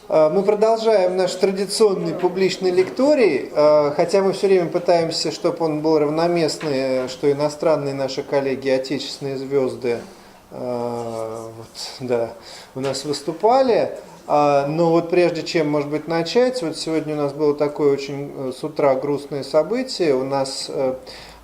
Мы продолжаем наш традиционный публичный лекторий, хотя мы все время пытаемся, чтобы он был равноместный, что иностранные наши коллеги, отечественные звезды у нас выступали. Но вот прежде чем, может быть, начать, вот сегодня у нас было такое очень с утра грустное событие.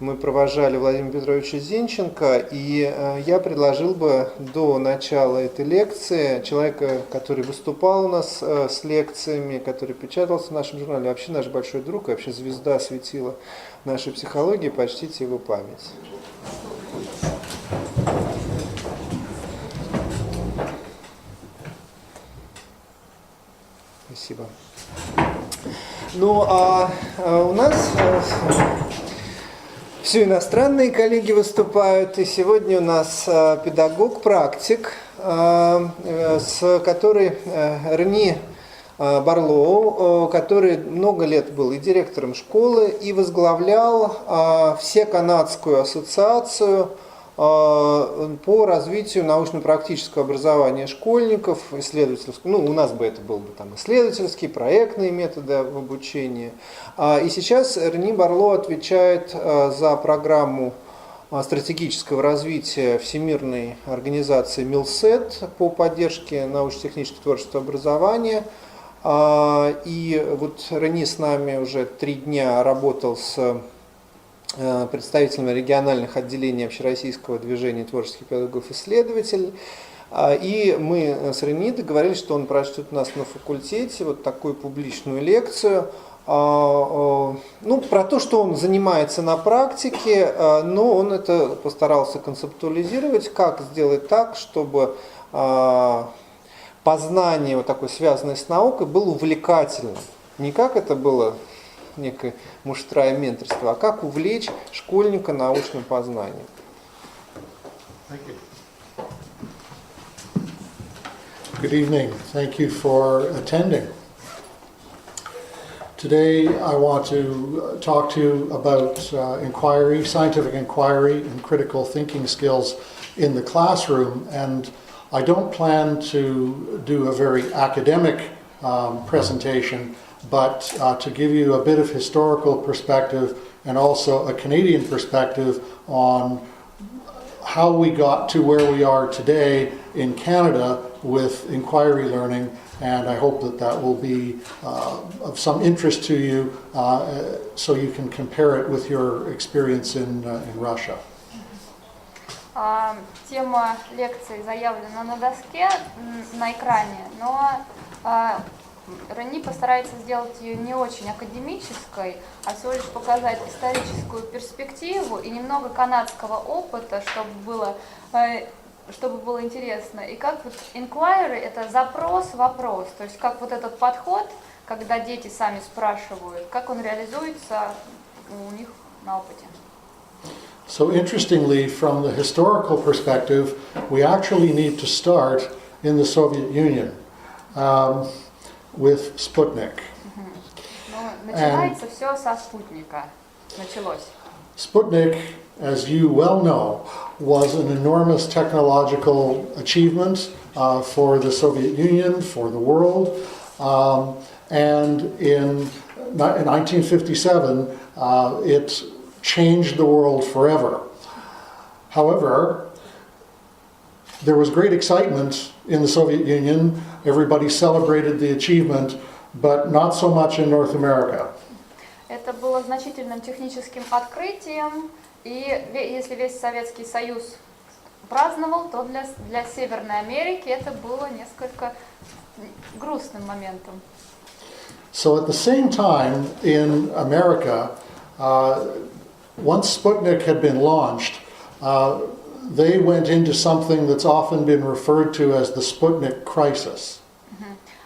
Мы провожали Владимира Петровича Зинченко, и я предложил бы до начала этой лекции человека, который выступал у нас с лекциями, который печатался в нашем журнале, вообще наш большой друг, вообще звезда светила нашей психологии, почтите его память. Спасибо. Ну, у нас все иностранные коллеги выступают, и сегодня у нас педагог-практик, Рени Барлоу, который много лет был и директором школы, и возглавлял всеканадскую ассоциацию по развитию научно-практического образования школьников, исследовательского, у нас бы это был бы там исследовательские, проектные методы в обучении. И сейчас Рени Барлоу отвечает за программу стратегического развития Всемирной организации МИЛСЭТ по поддержке научно-технического творческого образования. И вот Рени с нами уже 3 дня работал с представителями региональных отделений общероссийского движения творческих педагогов-исследователей. И мы с Рени договорились, что он прочтет у нас на факультете вот такую публичную лекцию, про то, что он занимается на практике, но он это постарался концептуализировать, как сделать так, чтобы познание, вот такое связанное с наукой, было увлекательным. Не как это было некое муштра и менторство, а как увлечь школьника научным познанием. Thank you. Good evening. Thank you for attending. Today I want to talk to you about inquiry, scientific inquiry and critical thinking skills in the classroom, and I don't plan to do a very academic presentation, but to give you a bit of historical perspective and also a Canadian perspective on how we got to where we are today in Canada with inquiry learning, and I hope that will be of some interest to you so you can compare it with your experience in Russia. Тема лекции заявлена на доске, на экране, но Рени постарается сделать ее не очень академической, а всего лишь показать историческую перспективу и немного канадского опыта, чтобы было интересно. И как вот inquiry — это запрос-вопрос, то есть как вот этот подход, когда дети сами спрашивают, как он реализуется у них на опыте. So interestingly, from the historical perspective, we actually need to start in the Soviet Union with Sputnik. Начинается все со спутника. Началось. Sputnik, as you well know, was an enormous technological achievement for the Soviet Union, for the world, and in 1957 it changed the world forever. However, there was great excitement in the Soviet Union. Everybody celebrated the achievement, but not so much in North America. Это было значительным техническим открытием, и если весь Советский Союз праздновал, то для Северной Америки это было несколько грустным моментом. So at the same time in America, once Sputnik had been launched, they went into something that's often been referred to as the Sputnik crisis.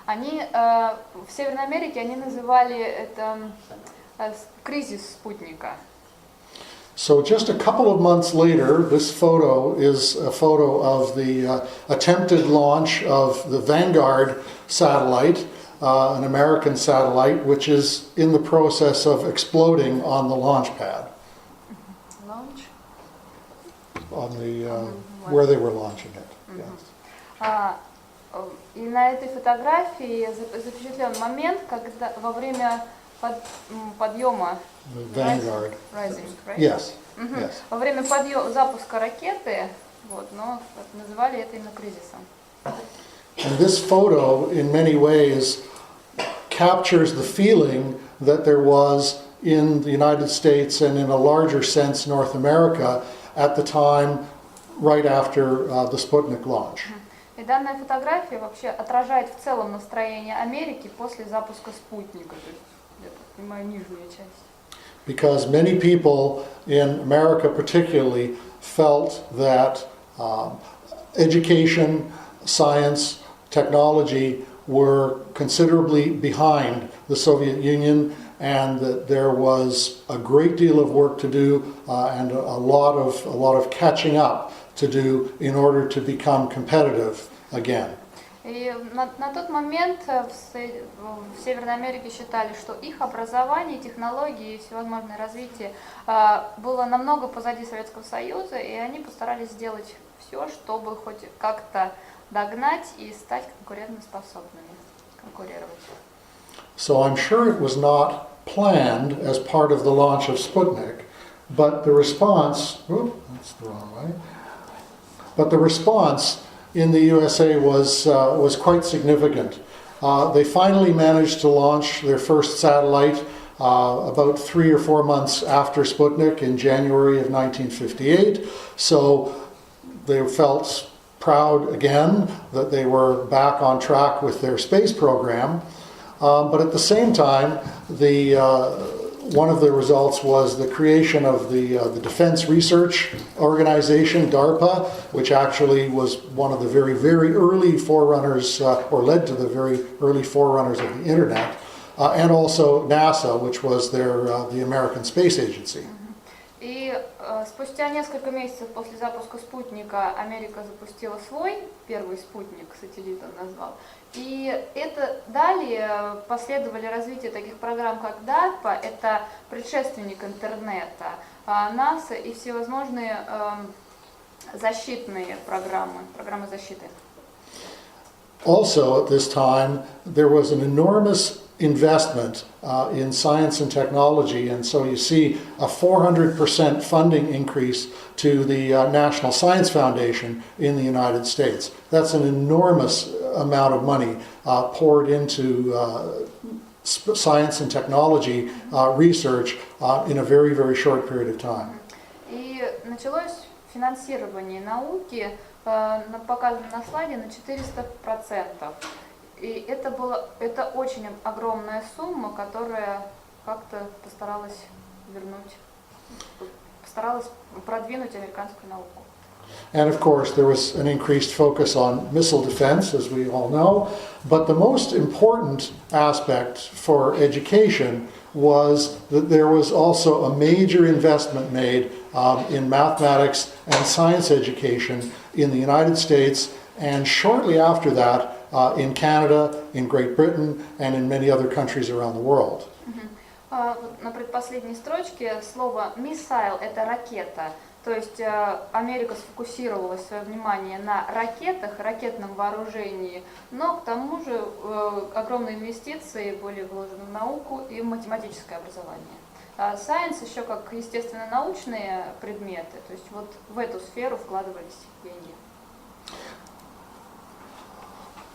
Они в Северной Америке они называли это кризис спутника. So just a couple of months later, this photo is a photo of the attempted launch of the Vanguard satellite, an American satellite, which is in the process of exploding on the launch pad. Launch? On the where they were launching it. Yes. И на этой фотографии запечатлен момент, когда во время подъема Vanguard. Rising, right? Yes. Мгм. Yes. Во время запуска ракеты, вот, но называли это именно кризисом. And this photo, in many ways, captures the feeling that there was in the United States and in a larger sense North America at the time right after the Sputnik launch. И данная фотография вообще отражает в целом настроение Америки после запуска спутника, то есть, я так понимаю, нижняя часть. Because many people in America particularly felt that education, science, technology were considerably behind the Soviet Union, and that there was a great deal of work to do and a lot of catching up to do in order to become competitive again. И на тот момент в Северной Америке считали, что их образование, технологии и всевозможное развитие было намного позади Советского Союза, и они постарались сделать все, чтобы хоть как-то догнать и стать конкурентоспособными, конкурировать. So I'm sure it was not planned as part of the launch of Sputnik, but the response, that's the wrong way, but the response in the USA was quite significant. They finally managed to launch their first satellite about 3 or 4 months after Sputnik in January of 1958, so they felt proud again that they were back on track with their space program. But at the same time, one of the results was the creation of the Defense Research Organization, DARPA, which actually was one of the very, very early forerunners, or led to the very early forerunners of the Internet, and also NASA, which was the American Space Agency. И спустя несколько месяцев после запуска спутника Америка запустила свой первый спутник, сателлит он назвал. И это далее последовали развитие таких программ, как DARPA, это предшественник интернета, НАСА и всевозможные защитные программы защиты. Also, at this time, there was an enormous investment in science and technology, and so you see a 400% funding increase to the National Science Foundation in the United States. That's an enormous amount of money poured into science and technology research in a very, very short period of time. И началось финансирование науки, показано на слайде, на 400%. И это очень огромная сумма, которая как-то постаралась продвинуть американскую науку. And of course, there was an increased focus on missile defense, as we all know. But the most important aspect for education was that there was also a major investment made in mathematics and science education in the United States, and shortly after that, in Canada, in Great Britain, and in many other countries around the world. На предпоследней строчке слово «missile» — это ракета. То есть Америка сфокусировала свое внимание на ракетах, ракетном вооружении, но к тому же огромные инвестиции были вложены в науку и в математическое образование. Science еще как естественно-научные предметы, то есть вот в эту сферу вкладывались деньги.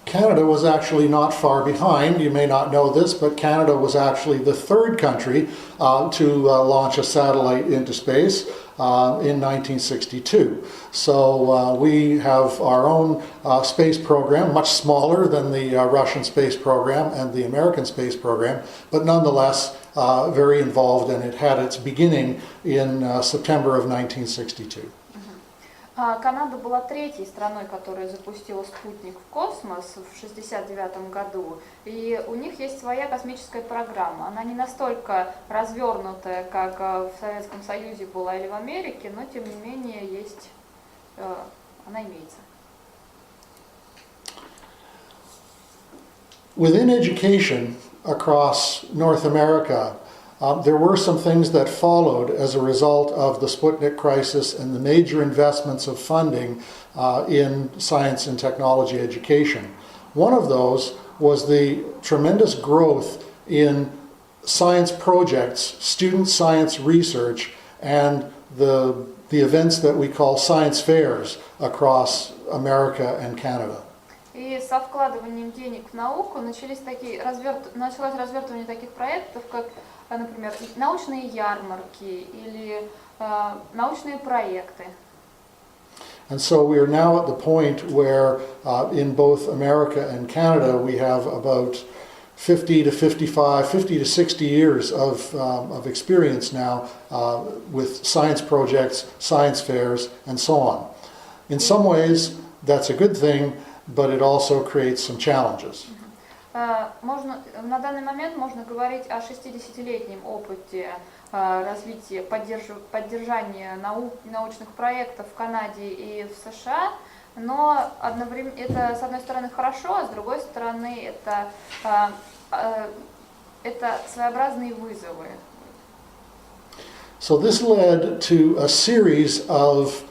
Canada was actually not far behind. You may not know this, but Canada was actually the third country to launch a satellite into space in 1962. So we have our own space program, much smaller than the Russian space program and the American space program, but nonetheless very involved, and it had its beginning in September of 1962. Канада была третьей страной, которая запустила спутник в космос в 1969 году, и у них есть своя космическая программа. Она не настолько развернутая, как в Советском Союзе была или в Америке, но тем не менее есть, она имеется. Within education across North America, there were some things that followed as a result of the Sputnik crisis and the major investments of funding in science and technology education. One of those was the tremendous growth in science projects, student science research, and the events that we call science fairs across America and Canada. И со вкладыванием денег в науку началось развертывание таких проектов, как, например, научные ярмарки или научные проекты. And so we are now at the point where in both America and Canada we have about 50 to 60 years of experience now with science projects, science fairs, and so on. In some ways, that's a good thing, but it also creates some challenges. На данный момент можно говорить о 60-летнем опыте развития, поддержания научных проектов в Канаде и в США, но одновременно это с одной стороны хорошо, а с другой стороны это своеобразные вызовы. So this led to a series of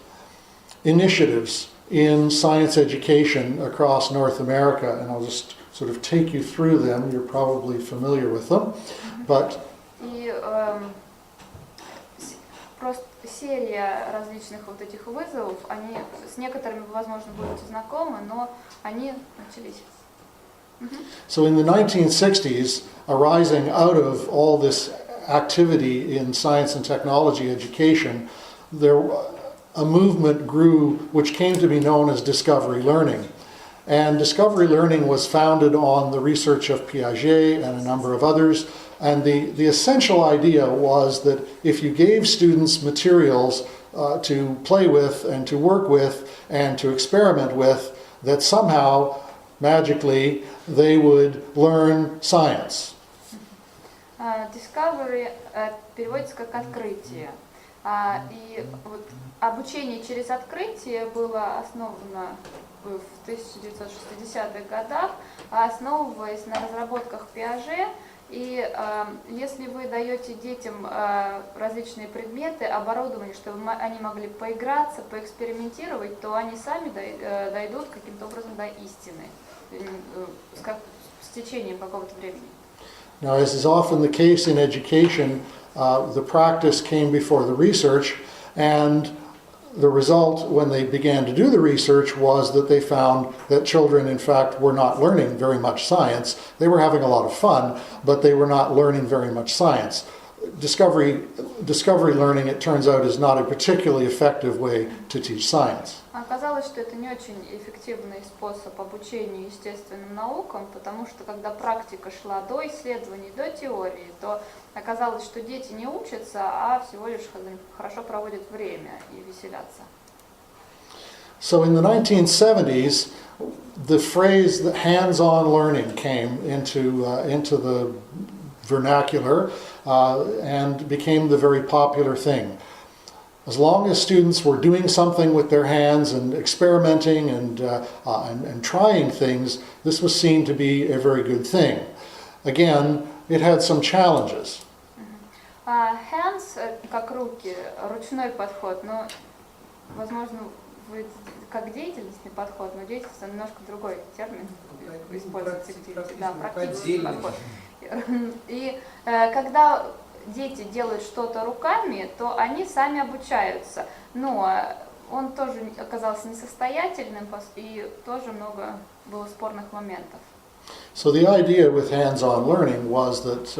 initiatives in science education across North America, and I'll just sort of take you through them. You're probably familiar with them, but И просто серия различных вот этих вызовов, они с некоторыми, возможно, будете знакомы, но они начались. So in the 1960s, arising out of all this activity in science and technology education, a movement grew which came to be known as discovery learning. And discovery learning was founded on the research of Piaget and a number of others. And the essential idea was that if you gave students materials to play with and to work with and to experiment with, that somehow, magically, they would learn science. Discovery переводится как открытие. И вот обучение через открытие было основано в 1960-х годах, основываясь на разработках Piaget. И если вы даете детям различные предметы, оборудование, чтобы они могли поиграться, поэкспериментировать, то они сами дойдут каким-то образом до истины с течением какого-то времени. Now, as is often the case in education, the practice came before the research, and the result when they began to do the research was that they found that children, in fact, were not learning very much science. They were having a lot of fun, but they were not learning very much science. Discovery learning, it turns out, is not a particularly effective way to teach science. Оказалось, что это не очень эффективный способ обучения естественным наукам, потому что когда практика шла до исследований, до теории, то оказалось, что дети не учатся, а всего лишь хорошо проводят время и веселятся. So in the 1970s, the phrase that hands-on learning came into the vernacular and became the very popular thing. As long as students were doing something with their hands and experimenting and trying things, this was seen to be a very good thing. Again, it had some challenges. Hands, как руки, ручной подход, но, возможно, как деятельностный подход, но деятельность немножко другой термин используется. Да, практический подход. И когда дети делают что-то руками, то они сами обучаются. Но он тоже оказался несостоятельным, и тоже много было спорных моментов. So the idea with hands-on learning was that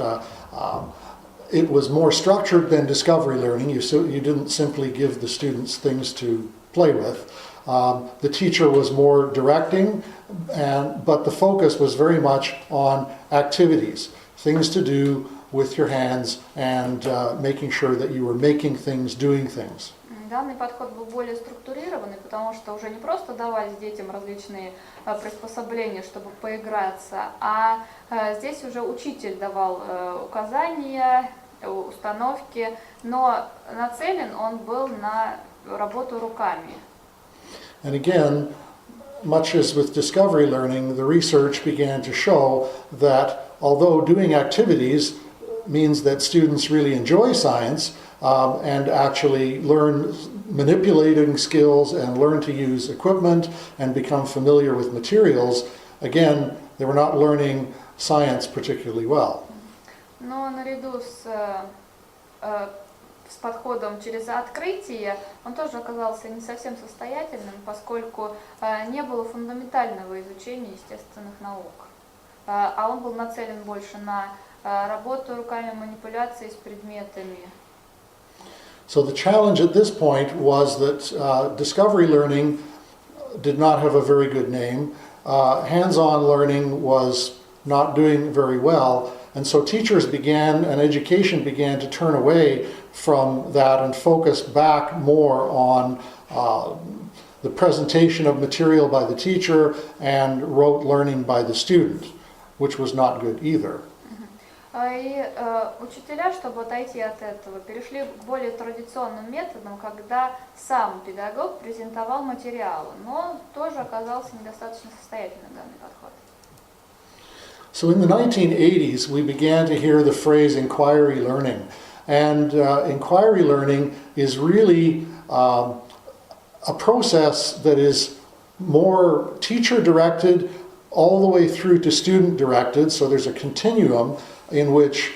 it was more structured than discovery learning. You didn't simply give the students things to play with. The teacher was more directing, but the focus was very much on activities, things to do with your hands and making sure that you were making things, doing things. Данный подход был более структурированный, потому что уже не просто давались детям различные приспособления, чтобы поиграться, а здесь уже учитель давал указания, установки, но нацелен он был на работу руками. And again, much as with discovery learning, the research began to show that although doing activities means that students really enjoy science and actually learn manipulating skills and learn to use equipment and become familiar with materials, again, they were not learning science particularly well. Но наряду с подходом через открытие он тоже оказался не совсем состоятельным, поскольку не было фундаментального изучения естественных наук. А он был нацелен больше на работу руками, манипуляции с предметами. So the challenge at this point was that discovery learning did not have a very good name. Hands-on learning was not doing very well. And so teachers began, and education began to turn away from that and focus back more on the presentation of material by the teacher and rote learning by the student, which was not good either. И учителя, чтобы отойти от этого, перешли к более традиционным методам, когда сам педагог презентовал материалы, но тоже оказался недостаточно состоятельным данный подход. So in the 1980s, we began to hear the phrase inquiry learning. And inquiry learning is really a process that is more teacher-directed all the way through to student-directed. So there's a continuum in which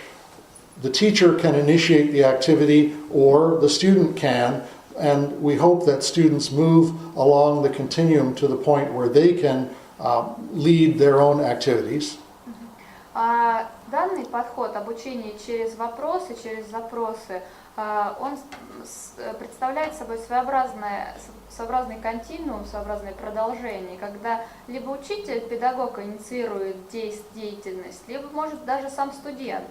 the teacher can initiate the activity or the student can, and we hope that students move along the continuum to the point where they can lead their own activities. Данный подход обучения через вопросы, через запросы, он представляет собой своеобразный континуум, своеобразное продолжение, когда либо учитель, педагог инициирует деятельность, либо может даже сам студент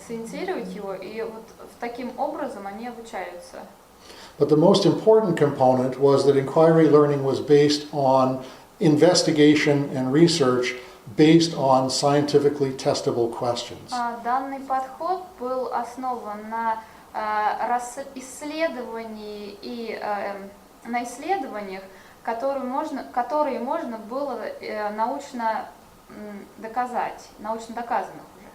синициировать его, и вот таким образом они обучаются. But the most important component was that inquiry learning was based on investigation and research based on scientifically testable questions. Данный подход был основан на исследовании и на исследованиях, которые можно было научно доказать, научно доказанных уже.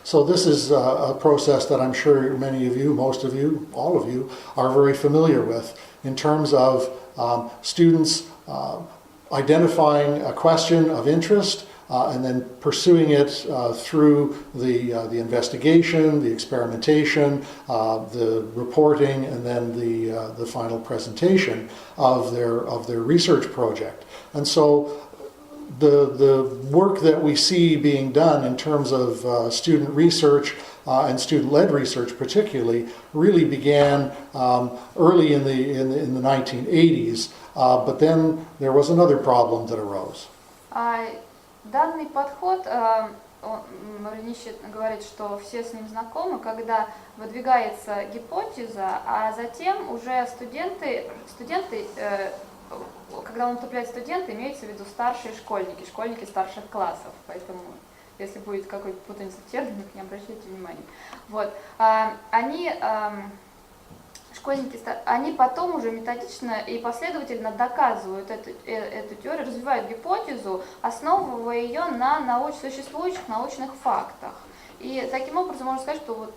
So this is a process that I'm sure many of you, most of you, all of you are very familiar with in terms of students identifying a question of interest and then pursuing it through the investigation, the experimentation, the reporting, and then the final presentation of their research project. And so the work that we see being done in terms of student research and student-led research particularly really began early in the 1980s. But then there was another problem that arose. Данный подход, Рени говорит, что все с ним знакомы, когда выдвигается гипотеза, а затем уже студенты, когда он вступляет студенты, имеется в виду старшие школьники старших классов, поэтому если будет какой-то путаница в терминах, не обращайте внимания. Вот, они потом уже методично и последовательно доказывают эту теорию, развивают гипотезу, основывая ее на существующих научных фактах. И таким образом можно сказать, что вот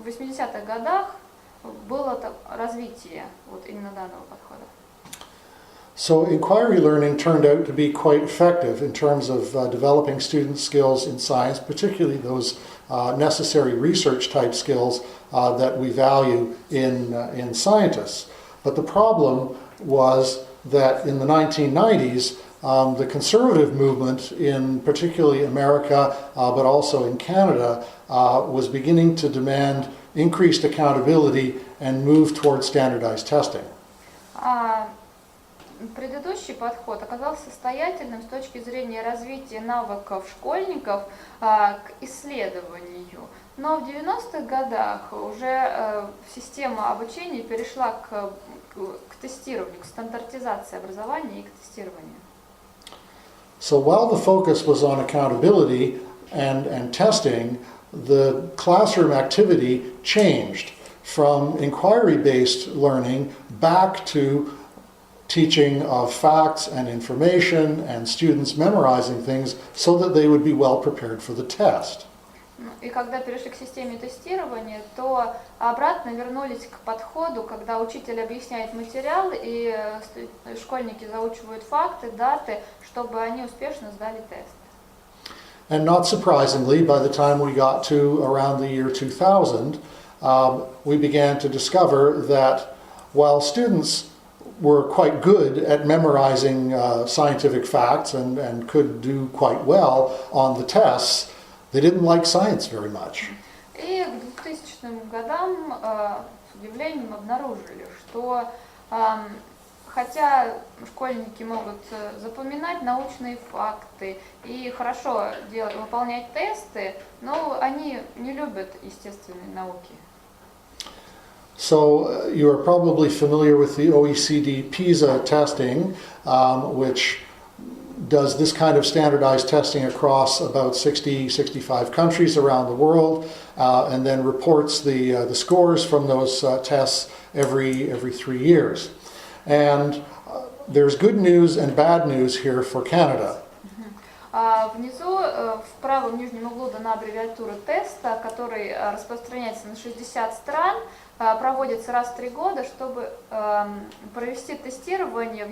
в 80-х годах было развитие вот именно данного подхода. So inquiry learning turned out to be quite effective in terms of developing student skills in science, particularly those necessary research type skills that we value in scientists. But the problem was that in the 1990s, the conservative movement in particularly America, but also in Canada, was beginning to demand increased accountability and move towards standardized testing. Предыдущий подход оказался состоятельным с точки зрения развития навыков школьников к исследованию. Но в 90-х годах уже система обучения перешла к тестированию, к стандартизации образования и к тестированию. So while the focus was on accountability and testing, the classroom activity changed from inquiry-based learning back to teaching of facts and information and students memorizing things so that they would be well prepared for the test. И когда перешли к системе тестирования, то обратно вернулись к подходу, когда учитель объясняет материал, и школьники заучивают факты, даты, чтобы они успешно сдали тест. And not surprisingly, by the time we got to around the year 2000, we began to discover that while students were quite good at memorizing scientific facts and could do quite well on the tests, they didn't like science very much. И к 2000 годам с удивлением обнаружили, что хотя школьники могут запоминать научные факты и хорошо выполнять тесты, но они не любят естественные науки. So you are probably familiar with the OECD PISA testing, which does this kind of standardized testing across about 65 countries around the world, and then reports the scores from those tests every 3 years. And there's good news and bad news here for Canada. Внизу в правом нижнем углу дана аббревиатура теста, который распространяется на 60 стран, проводится раз в 3 года, чтобы провести тестирование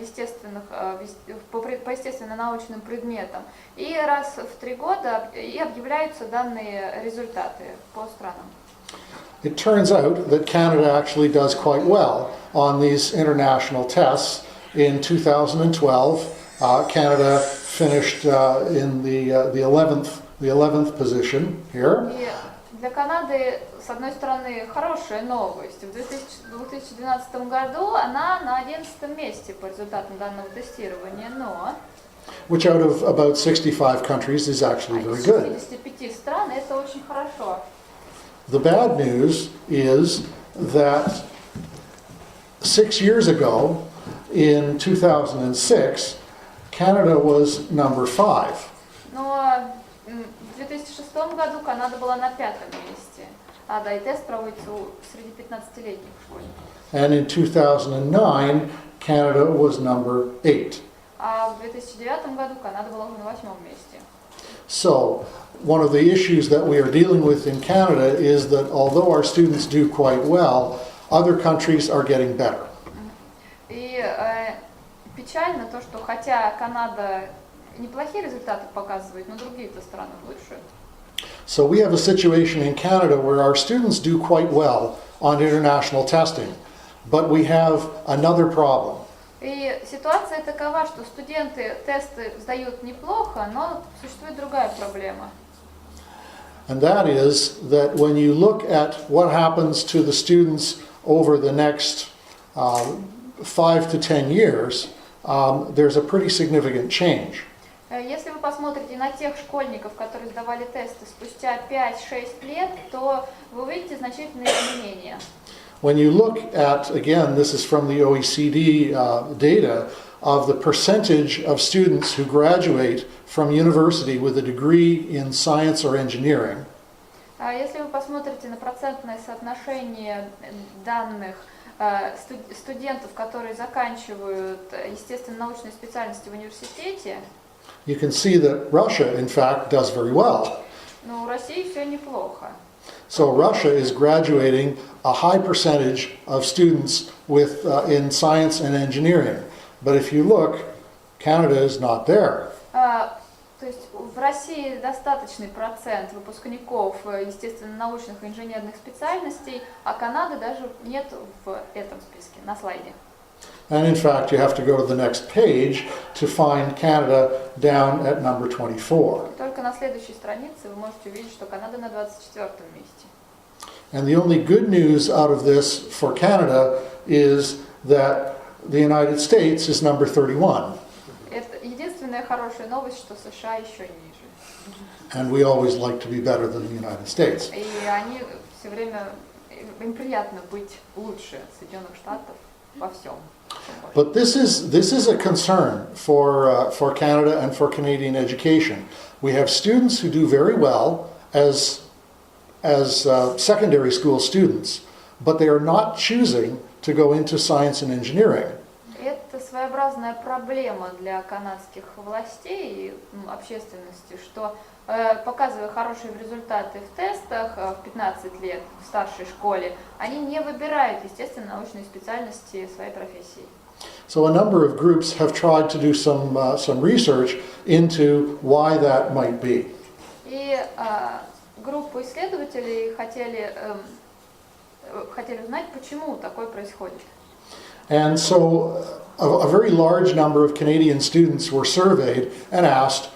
по естественно-научным предметам. И раз в 3 года и объявляются данные результаты по странам. It turns out that Canada actually does quite well on these international tests. In 2012, Canada finished in the 11th position here. И для Канады, с одной стороны, хорошая новость. В 2012 году она на 11 месте по результатам данного тестирования, но which out of about 65 countries is actually very good. из 65 стран это очень хорошо. The bad news is that 6 years ago, in 2006, Canada was number 5. Но в 2006 году Канада была на 5-м месте. Да, и тест проводится среди 15-летних школьников. And in 2009, Canada was number 8. А в 2009 году Канада была уже на 8-м месте. So, one of the issues that we are dealing with in Canada is that although our students do quite well, other countries are getting better. И печально то, что хотя Канада неплохие результаты показывает, но другие-то страны лучше. So we have a situation in Canada where our students do quite well on international testing, but we have another problem. И ситуация такова, что студенты тесты сдают неплохо, но существует другая проблема. And that is that when you look at what happens to the students over the next 5 to 10 years, there's a pretty significant change. Если вы посмотрите на тех школьников, которые сдавали тесты спустя 5-6 лет, то вы увидите значительные изменения. When you look at, again, this is from the OECD data, of the percentage of students who graduate from university with a degree in science or engineering, Если вы посмотрите на процентное соотношение данных студентов, которые заканчивают естественно-научные специальности в университете, you can see that Russia, in fact, does very well. но у России все неплохо. So Russia is graduating a high percentage of students with in science and engineering. But if you look, Canada is not there. То есть в России достаточный процент выпускников естественно-научных и инженерных специальностей, а Канады даже нет в этом списке, на слайде. And in fact, you have to go to the next page to find Canada down at number 24. Только на следующей странице вы можете увидеть, что Канада на 24-м месте. And the only good news out of this for Canada is that the United States is number 31. Это единственная хорошая новость, что США еще ниже. And we always like to be better than the United States. И они все время, им приятно быть лучше Соединенных Штатов во всем. But this is a concern for Canada and for Canadian education. We have students who do very well as secondary school students, but they are not choosing to go into science and engineering. Это это своеобразная проблема для канадских властей и общественности, что показывая хорошие результаты в тестах в 15 лет в старшей школе, они не выбирают, естественно, научные специальности своей профессии. So a number of groups have tried to do some research into why that might be. И группа исследователей хотели узнать, почему такое происходит. And so a very large number of Canadian students were surveyed and asked,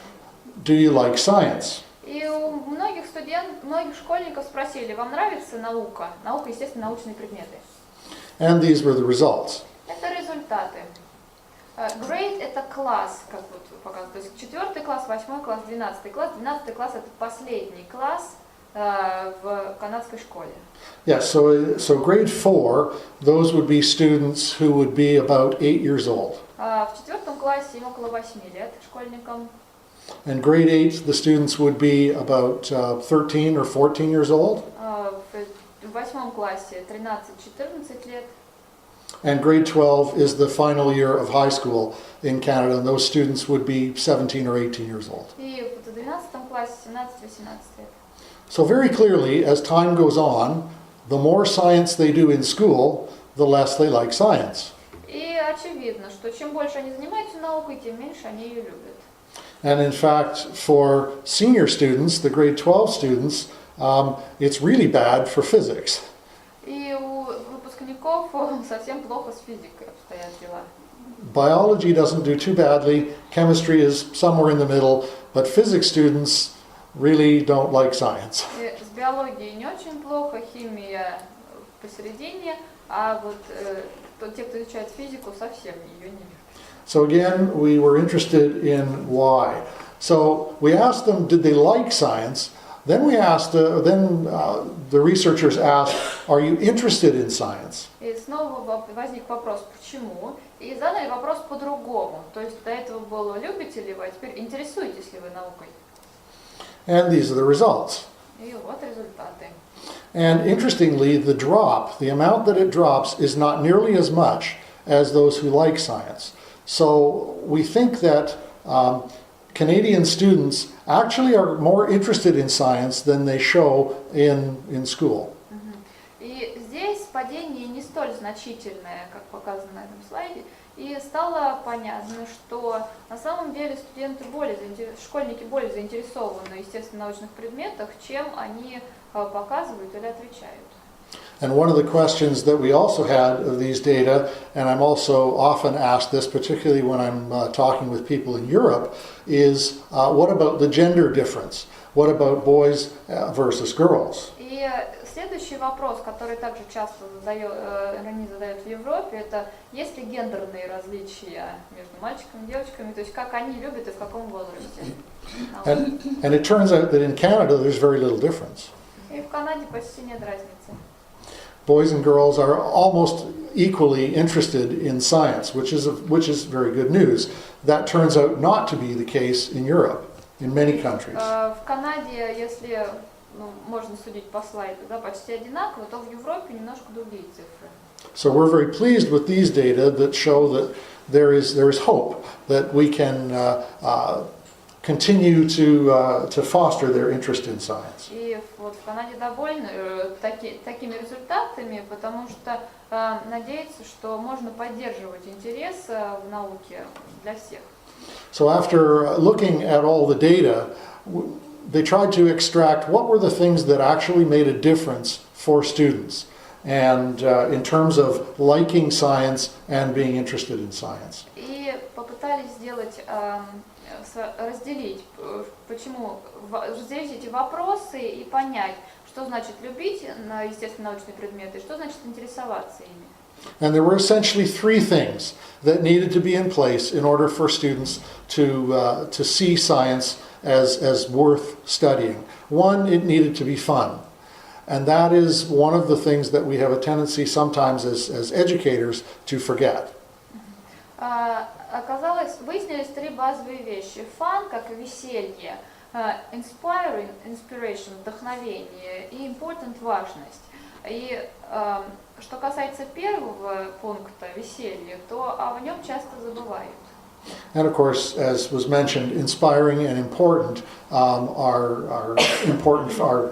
do you like science? И у многих школьников спросили, вам нравится наука? Наука, естественно, научные предметы. And these were the results. Это результаты. Grade – это класс, как вот показывают. То есть 4 класс, 8 класс, 12 класс. 12 класс – это последний класс в канадской школе. Yes, so grade 4, those would be students who would be about 8 years old. В 4 классе им около 8 лет школьникам. And grade 8, the students would be about 13 or 14 years old. В 8 классе 13-14 лет. And grade 12 is the final year of high school in Canada, and those students would be 17 or 18 years old. И в 12 классе 17-18 лет. So very clearly, as time goes on, the more science they do in school, the less they like science. И очевидно, что чем больше они занимаются наукой, тем меньше они ее любят. And in fact, for senior students, the grade 12 students, it's really bad for physics. И у выпускников совсем плохо с физикой обстоят дела. Biology doesn't do too badly, chemistry is somewhere in the middle, but physics students really don't like science. И с биологией не очень плохо, химия посередине, а вот те, кто изучает физику, совсем ее не любят. So again, we were interested in why. So we asked them, did they like science? Then we asked, the researchers asked, are you interested in science? И снова возник вопрос, почему? И задали вопрос по-другому. То есть до этого было, любите ли вы, а теперь интересуетесь ли вы наукой? And these are the results. И вот результаты. And interestingly, the amount that it drops is not nearly as much as those who like science. So we think that Canadian students actually are more interested in science than they show in school. И здесь падение не столь значительное, как показано на этом слайде, и стало понятно, что на самом деле школьники более заинтересованы, естественно, в научных предметах, чем они показывают или отвечают. And one of the questions that we also had of these data, and I'm also often asked this, particularly when I'm talking with people in Europe, is what about the gender difference? What about boys versus girls? И следующий вопрос, который также часто Рени задает в Европе, это есть ли гендерные различия между мальчиками и девочками, то есть как они любят и в каком возрасте. And it turns out that in Canada there's very little difference. И в Канаде почти нет разницы. Boys and girls are almost equally interested in science, which is very good news. That turns out not to be the case in Europe, in many countries. В Канаде, если можно судить по слайду, да, почти одинаково, то в Европе немножко другие цифры. So we're very pleased with these data that show that there is hope that we can continue to foster their interest in science. И вот в Канаде довольны такими результатами, потому что надеются, что можно поддерживать интерес в науке для всех. So after looking at all the data, they tried to extract what were the things that actually made a difference for students, and in terms of liking science and being interested in science. И попытались разделить эти вопросы и понять, что значит любить, естественно, научные предметы, и что значит интересоваться ими. And there were essentially three things that needed to be in place in order for students to see science as worth studying. One, it needed to be fun. And that is one of the things that we have a tendency sometimes as educators to forget. Выяснились три базовые вещи. Fun, как и веселье, inspiration, вдохновение, и important, важность. И что касается первого пункта веселья, то о нем часто забывают. And of course, as was mentioned, inspiring and important are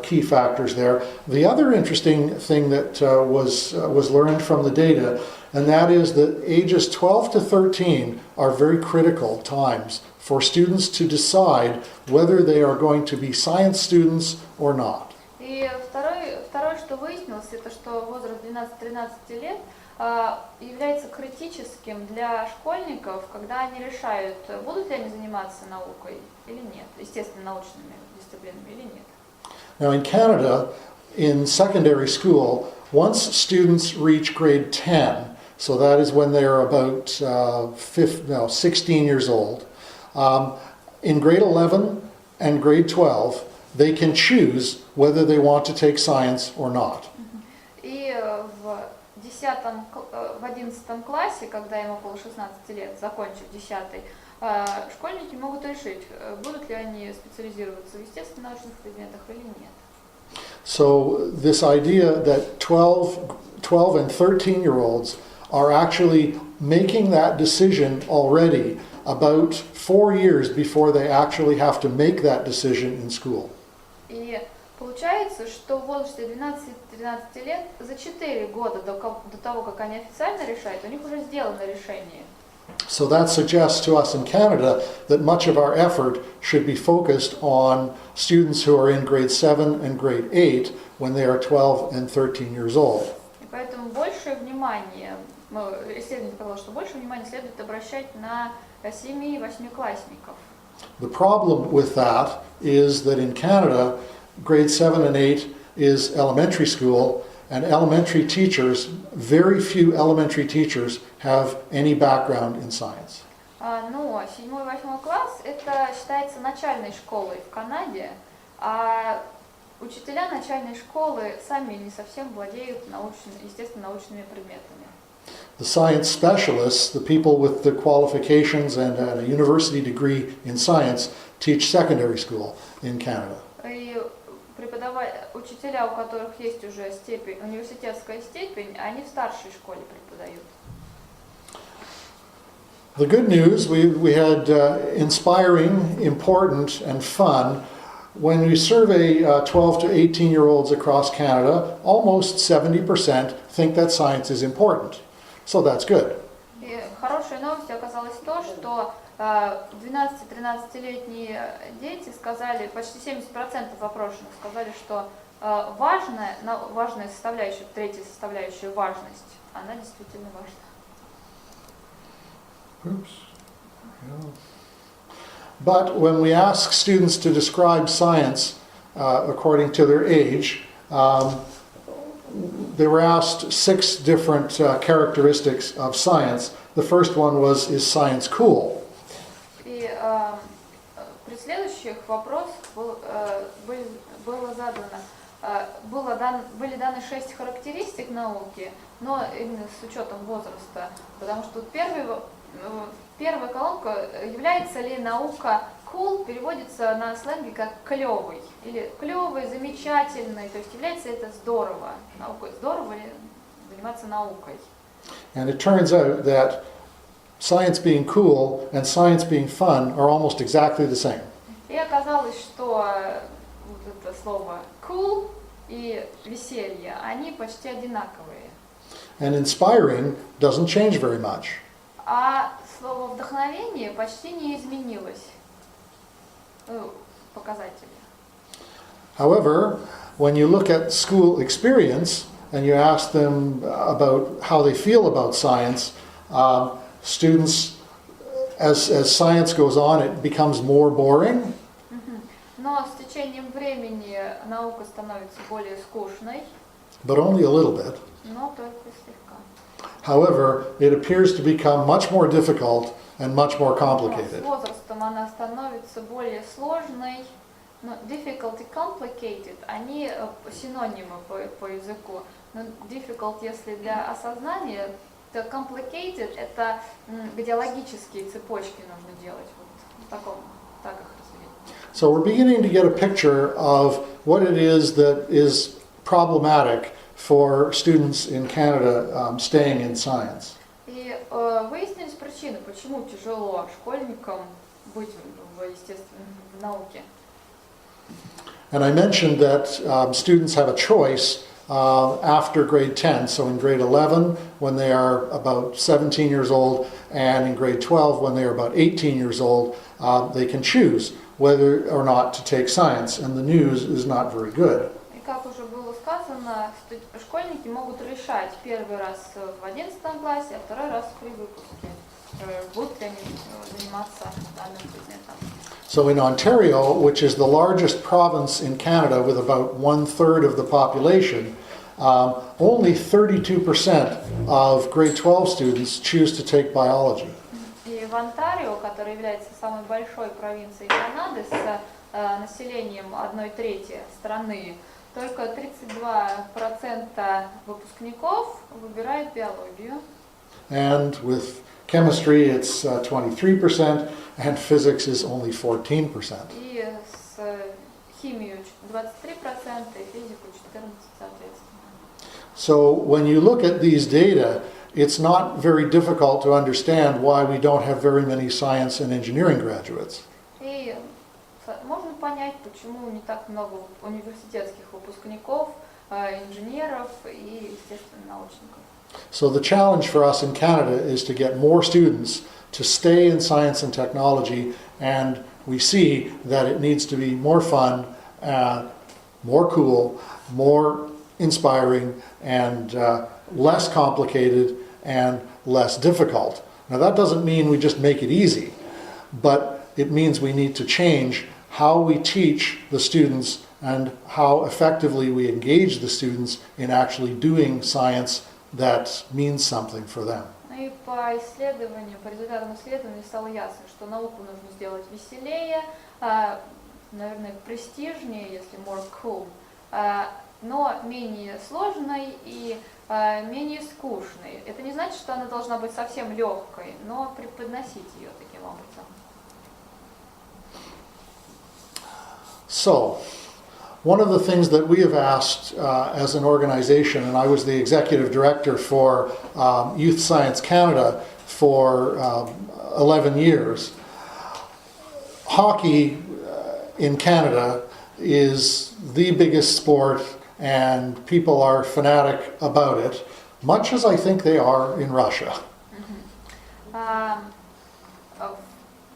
key factors there. The other interesting thing that was learned from the data, and that is that ages 12 to 13 are very critical times for students to decide whether they are going to be science students or not. И второе, что выяснилось, это что возраст 12-13 лет является критическим для школьников, когда они решают, будут ли они заниматься наукой или нет, естественно, научными дисциплинами или нет. Now in Canada, in secondary school, once students reach grade 10, so that is when they are about 16 years old, in grade 11 and grade 12, they can choose whether they want to take science or not. И в 11 классе, когда им около 16 лет, закончив 10, школьники могут решить, будут ли они специализироваться в естественно-научных предметах или нет. So this idea that 12 and 13-year-olds are actually making that decision already about 4 years before they actually have to make that decision in school. И получается, что в возрасте 12-13 лет за 4 года до того, как они официально решают, у них уже сделано решение. So that suggests to us in Canada that much of our effort should be focused on students who are in grade 7 and grade 8 when they are 12 and 13 years old. И поэтому большее внимание, исследование показало, что больше внимания следует обращать на 7- и 8-классников. The problem with that is that in Canada, grade 7 and 8 is elementary school, and elementary teachers, very few elementary teachers have any background in science. Но 7-8 класс это считается начальной школой в Канаде, а учителя начальной школы сами не совсем владеют естественно-научными предметами. The science specialists, the people with the qualifications and a university degree in science, teach secondary school in Canada. И учителя, у которых есть уже университетская степень, они в старшей школе преподают. The good news, we had inspiring, important, and fun. When we survey 12 to 18-year-olds across Canada, almost 70% think that science is important. So that's good. И хорошей новостью оказалось то, что 12-13-летние дети сказали, почти 70% опрошенных сказали, что важная составляющая, третья составляющая, важность, она действительно важна. Oops. Yeah. But when we ask students to describe science according to their age, they were asked 6 different characteristics of science. The first one was, is science cool? И при следующих вопросах были даны 6 характеристик науки, но именно с учетом возраста, потому что первая колонка, является ли наука cool, переводится на сленге как клевый, или клевый, замечательный, то есть является это здорово, здорово ли заниматься наукой. And it turns out that science being cool and science being fun are almost exactly the same. И оказалось, что вот это слово cool и веселье, они почти одинаковые. And inspiring doesn't change very much. А слово вдохновение почти не изменилось. Показатели. However, when you look at school experience and you ask them about how they feel about science, students, as science goes on, it becomes more boring. Но с течением времени наука становится более скучной. But only a little bit. Но только слегка. However, it appears to become much more difficult and much more complicated. С возрастом она становится более сложной. Но difficult и complicated, они синонимы по языку. Но difficult, если для осознания, то complicated это где логические цепочки нужно делать. Вот так их разделить. So we're beginning to get a picture of what it is that is problematic for students in Canada staying in science. И выяснились причины, почему тяжело школьникам быть в естественной науке. And I mentioned that students have a choice after grade 10, so in grade 11 when they are about 17 years old, and in grade 12 when they are about 18 years old, they can choose whether or not to take science, and the news is not very good. И как уже было сказано, школьники могут решать первый раз в 11 классе, а второй раз при выпуске, будут ли они заниматься данным предметом. So in Ontario, which is the largest province in Canada with about 1/3 of the population, only 32% of grade 12 students choose to take biology. И в Онтарио, который является самой большой провинцией Канады с населением 1/3 страны, только 32% выпускников выбирает биологию. And with chemistry, it's 23%, and physics is only 14%. И с химией 23% и физику 14%, соответственно. So when you look at these data, it's not very difficult to understand why we don't have very many science and engineering graduates. И можно понять, почему не так много университетских выпускников, инженеров и, естественно, научников. So the challenge for us in Canada is to get more students to stay in science and technology, and we see that it needs to be more fun, more cool, more inspiring, and less complicated and less difficult. Now that doesn't mean we just make it easy, but it means we need to change how we teach the students and how effectively we engage the students in actually doing science that means something for them. И по результатам исследований стало ясно, что науку нужно сделать веселее, наверное, престижнее, если more cool, но менее сложной и менее скучной. Это не значит, что она должна быть совсем легкой, но преподносить ее таким образом. So, one of the things that we have asked as an organization, and I was the executive director for Youth Science Canada for 11 years, hockey in Canada is the biggest sport and people are fanatic about it, much as I think they are in Russia. В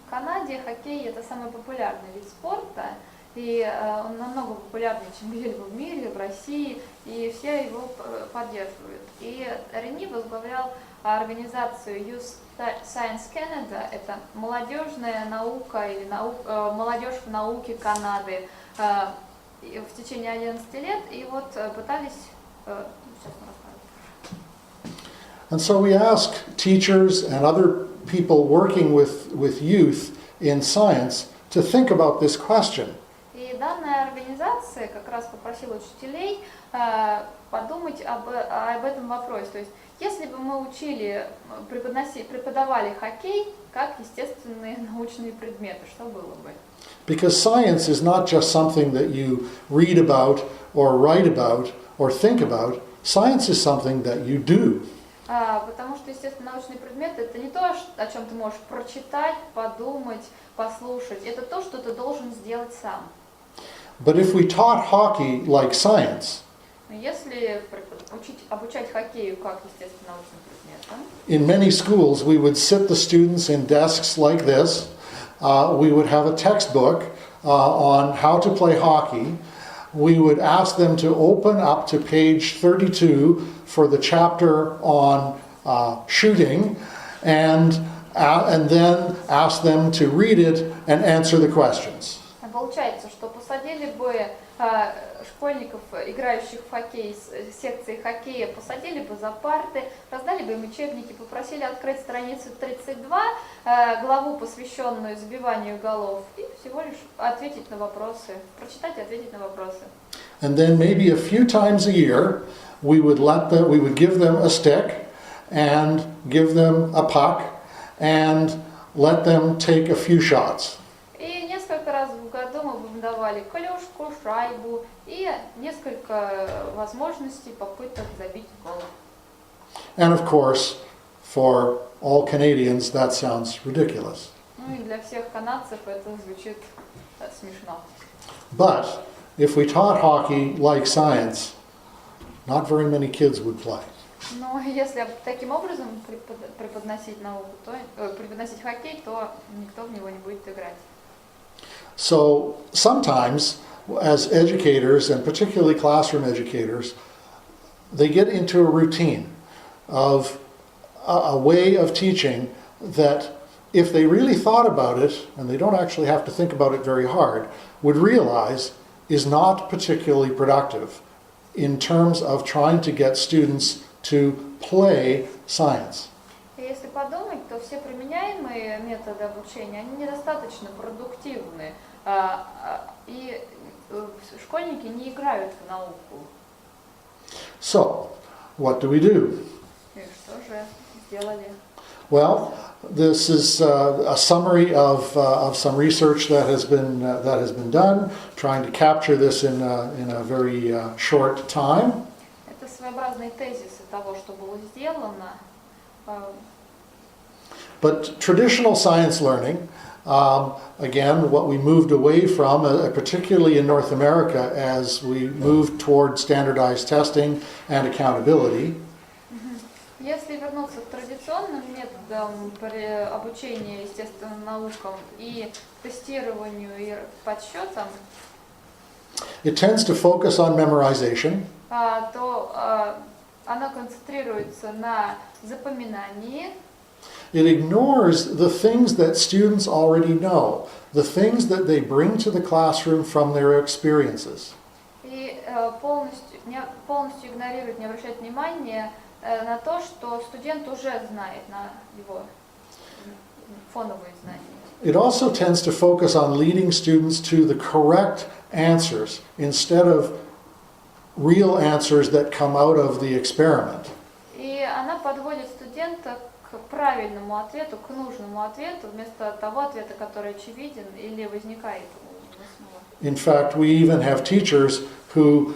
Канаде хоккей – это самый популярный вид спорта, и он намного популярнее, чем где-либо в мире, в России, и все его поддерживают. И Рени возглавлял организацию Youth Science Canada, это молодежная наука или молодежь в науке Канады, в течение 11 лет, и вот пытались... And so we ask teachers and other people working with youth in science to think about this question. И данная организация как раз попросила учителей подумать об этом вопросе. То есть, если бы мы преподавали хоккей как естественные научные предметы, что было бы? Because science is not just something that you read about or write about or think about. Science is something that you do. Потому что, естественно, научные предметы – это не то, о чем ты можешь прочитать, подумать, послушать. Это то, что ты должен сделать сам. But if we taught hockey like science, Но если обучать хоккею как естественно научным предметом, in many schools we would sit the students in desks like this. We would have a textbook on how to play hockey. We would ask them to open up to page 32 for the chapter on shooting, and then ask them to read it and answer the questions. Получается, что посадили бы школьников, играющих в хоккей, секции хоккея, посадили бы за парты, раздали бы им учебники, попросили открыть страницу 32, главу, посвященную забиванию голов, и всего лишь ответить на вопросы, прочитать и ответить на вопросы. And then maybe a few times a year, we would give them a stick and give them a puck and let them take a few shots. И несколько раз в году мы бы им давали клюшку, шайбу и несколько возможностей, попыток забить гол. And of course, for all Canadians, that sounds ridiculous. Ну и для всех канадцев это звучит смешно. But if we taught hockey like science, not very many kids would play. Но если таким образом преподносить науку, преподносить хоккей, то никто в него не будет играть. So sometimes, as educators, and particularly classroom educators, they get into a routine of a way of teaching that, if they really thought about it, and they don't actually have to think about it very hard, would realize is not particularly productive in terms of trying to get students to play science. И если подумать, то все применяемые методы обучения, они недостаточно продуктивны, и школьники не играют в науку. So, what do we do? И что же сделали? Well, this is a summary of some research that has been done, trying to capture this in a very short time. Это своеобразные тезисы того, что было сделано. But traditional science learning, again, what we moved away from, particularly in North America, as we moved toward standardized testing and accountability. Если вернуться к традиционным методам обучения естественным наукам и тестированию и подсчетам, it tends to focus on memorization. то она концентрируется на запоминании. It ignores the things that students already know, the things that they bring to the classroom from their experiences. И полностью игнорирует, не обращает внимания на то, что студент уже знает, на его фоновые знания. It also tends to focus on leading students to the correct answers instead of real answers that come out of the experiment. И она подводит студента к правильному ответу, к нужному ответу, вместо того ответа, который очевиден или возникает у него. In fact, we even have teachers who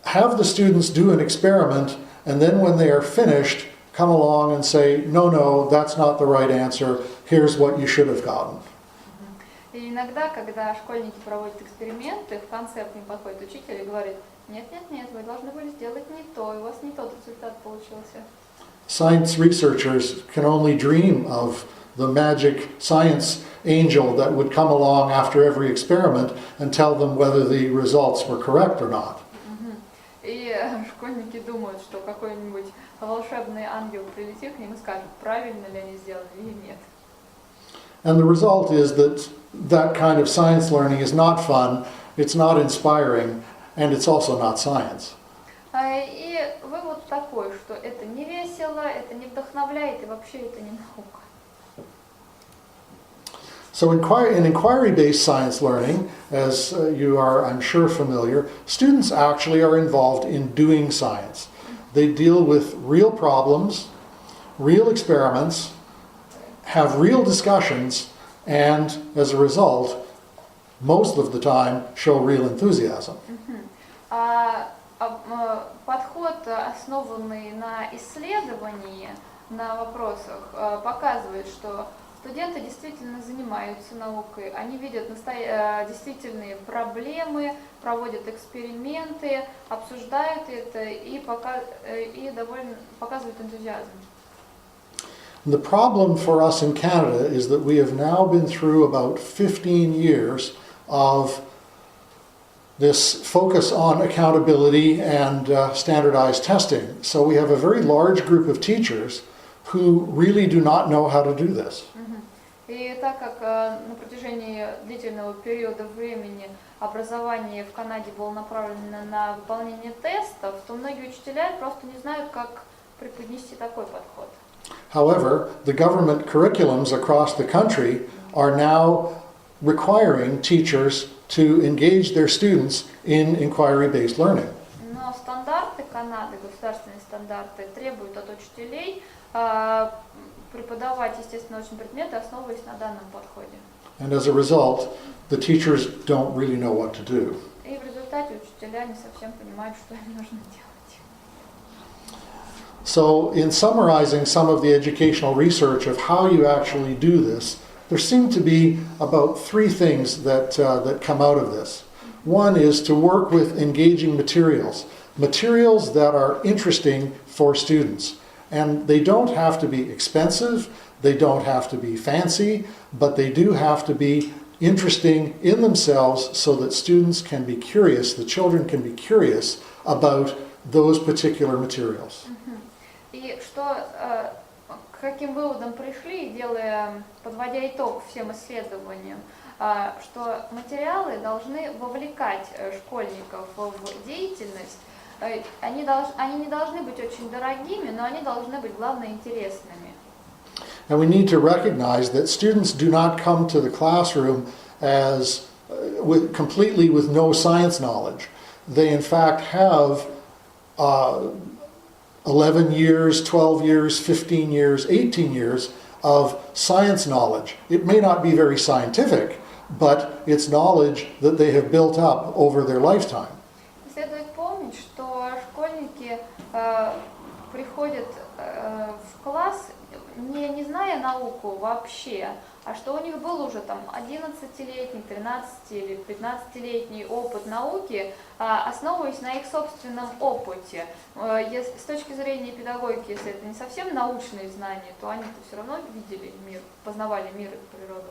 have the students do an experiment, and then when they are finished, come along and say, no, that's not the right answer, here's what you should have gotten. И иногда, когда школьники проводят эксперименты, в конце к ним подходит учитель и говорит: нет, вы должны были сделать не то, и у вас не тот результат получился. Science researchers can only dream of the magic science angel that would come along after every experiment and tell them whether the results were correct or not. И школьники думают, что какой-нибудь волшебный ангел прилетит к ним и скажет, правильно ли они сделали или нет. And the result is that kind of science learning is not fun, it's not inspiring, and it's also not science. И вывод такой, что это не весело, это не вдохновляет и вообще это не наука. So in inquiry-based science learning, as you are, I'm sure, familiar, students actually are involved in doing science. They deal with real problems, real experiments, have real discussions, and as a result, most of the time, show real enthusiasm. Подход, основанный на исследовании, на вопросах, показывает, что студенты действительно занимаются наукой, они видят действительные проблемы, проводят эксперименты, обсуждают это и показывают энтузиазм. The problem for us in Canada is that we have now been through about 15 years of this focus on accountability and standardized testing. So we have a very large group of teachers who really do not know how to do this. И так как на протяжении длительного периода времени образование в Канаде было направлено на выполнение тестов, то многие учителя просто не знают, как преподнести такой подход. However, the government curriculums across the country are now requiring teachers to engage their students in inquiry-based learning. Но стандарты Канады, государственные стандарты, требуют от учителей преподавать естественно-научные предметы, основываясь на данном подходе. And as a result, the teachers don't really know what to do. И в результате учителя не совсем понимают, что им нужно делать. So, in summarizing some of the educational research of how you actually do this, there seem to be about three things that come out of this. One is to work with engaging materials, materials that are interesting for students. And they don't have to be expensive, they don't have to be fancy, but they do have to be interesting in themselves so that students can be curious, the children can be curious about those particular materials. И что, к каким выводам пришли, подводя итог всем исследованиям, что материалы должны вовлекать школьников в деятельность. Они не должны быть очень дорогими, но они должны быть, главное, интересными. And we need to recognize that students do not come to the classroom as completely with no science knowledge. They in fact have 11 years, 12 years, 15 years, 18 years of science knowledge. It may not be very scientific, but it's knowledge that they have built up over their lifetime. Следует помнить, что школьники приходят в класс, не зная науку вообще, а что у них был уже там 11-летний, 13 или 15-летний опыт науки, основываясь на их собственном опыте. С точки зрения педагогики, если это не совсем научные знания, то они-то все равно видели мир, познавали мир и природу.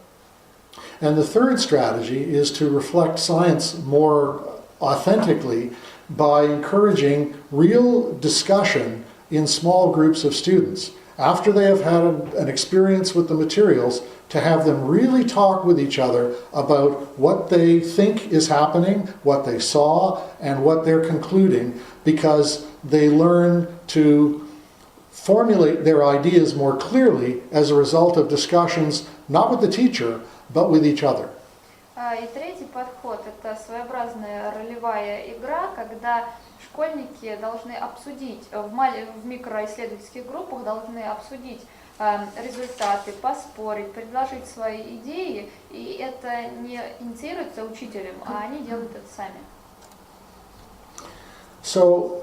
And the third strategy is to reflect science more authentically by encouraging real discussion in small groups of students. After they have had an experience with the materials, to have them really talk with each other about what they think is happening, what they saw, and what they're concluding, because they learn to formulate their ideas more clearly as a result of discussions, not with the teacher, but with each other. И третий подход – это своеобразная ролевая игра, когда школьники должны обсудить, в микроисследовательских группах должны обсудить результаты, поспорить, предложить свои идеи, и это не инициируется учителем, а они делают это сами. So,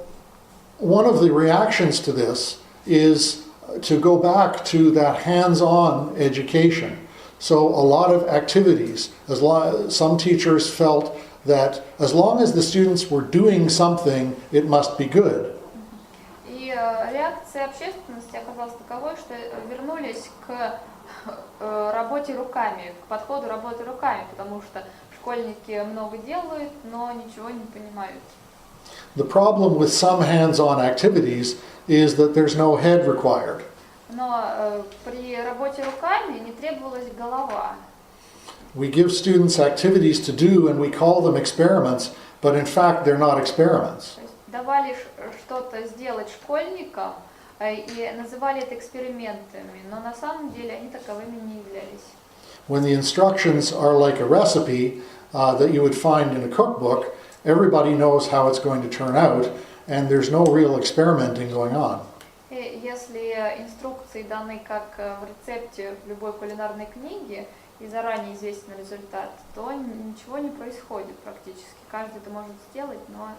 one of the reactions to this is to go back to that hands-on education. So a lot of activities, some teachers felt that as long as the students were doing something, it must be good. И реакция общественности оказалась таковой, что вернулись к работе руками, к подходу работы руками, потому что школьники много делают, но ничего не понимают. The problem with some hands-on activities is that there's no head required. Но при работе руками не требовалась голова. We give students activities to do and we call them experiments, but in fact they're not experiments. То есть давали что-то сделать школьникам и называли это экспериментами, но на самом деле они таковыми не являлись. When the instructions are like a recipe that you would find in a cookbook, everybody knows how it's going to turn out, and there's no real experimenting going on. Если инструкции даны как в рецепте в любой кулинарной книге и заранее известен результат, то ничего не происходит практически. Каждый это может сделать, но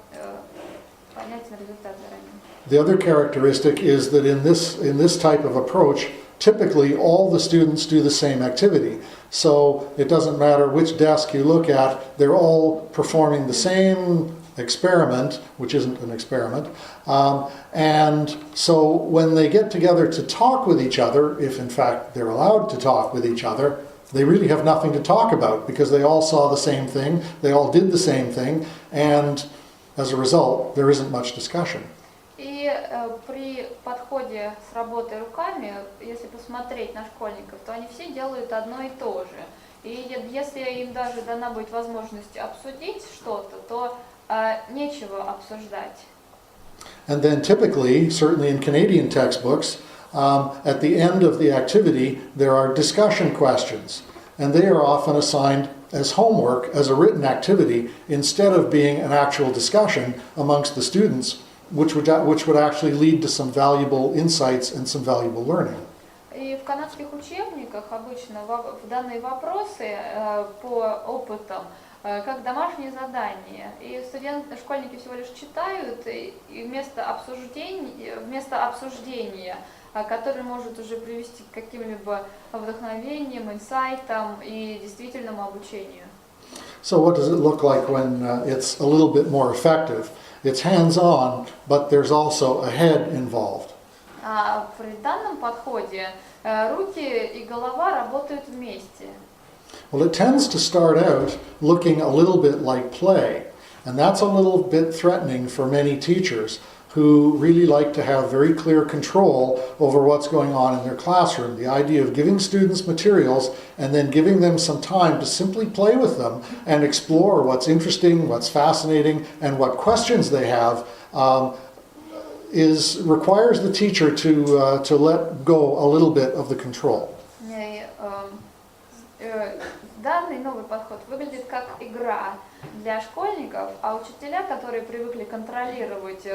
понятен результат заранее. The other characteristic is that in this type of approach, typically all the students do the same activity. So it doesn't matter which desk you look at, they're all performing the same experiment, which isn't an experiment. And so when they get together to talk with each other, if in fact they're allowed to talk with each other, they really have nothing to talk about because they all saw the same thing, they all did the same thing, and as a result, there isn't much discussion. И при подходе с работой руками, если посмотреть на школьников, то они все делают одно и то же. И если им даже дана будет возможность обсудить что-то, то нечего обсуждать. And then typically, certainly in Canadian textbooks, at the end of the activity, there are discussion questions. And they are often assigned as homework, as a written activity, instead of being an actual discussion amongst the students, which would actually lead to some valuable insights and some valuable learning. И в канадских учебниках обычно в данные вопросы по опытам как домашнее задание. И школьники всего лишь читают, и вместо обсуждения, который может уже привести к каким-либо вдохновениям, инсайтам и действительному обучению. So what does it look like when it's a little bit more effective? It's hands-on, but there's also a head involved. При данном подходе руки и голова работают вместе. Well, it tends to start out looking a little bit like play, and that's a little bit threatening for many teachers who really like to have very clear control over what's going on in their classroom. The idea of giving students materials and then giving them some time to simply play with them and explore what's interesting, what's fascinating, and what questions they have requires the teacher to let go a little bit of the control. Данный новый подход выглядит как игра для школьников, а учителя, которые привыкли контролировать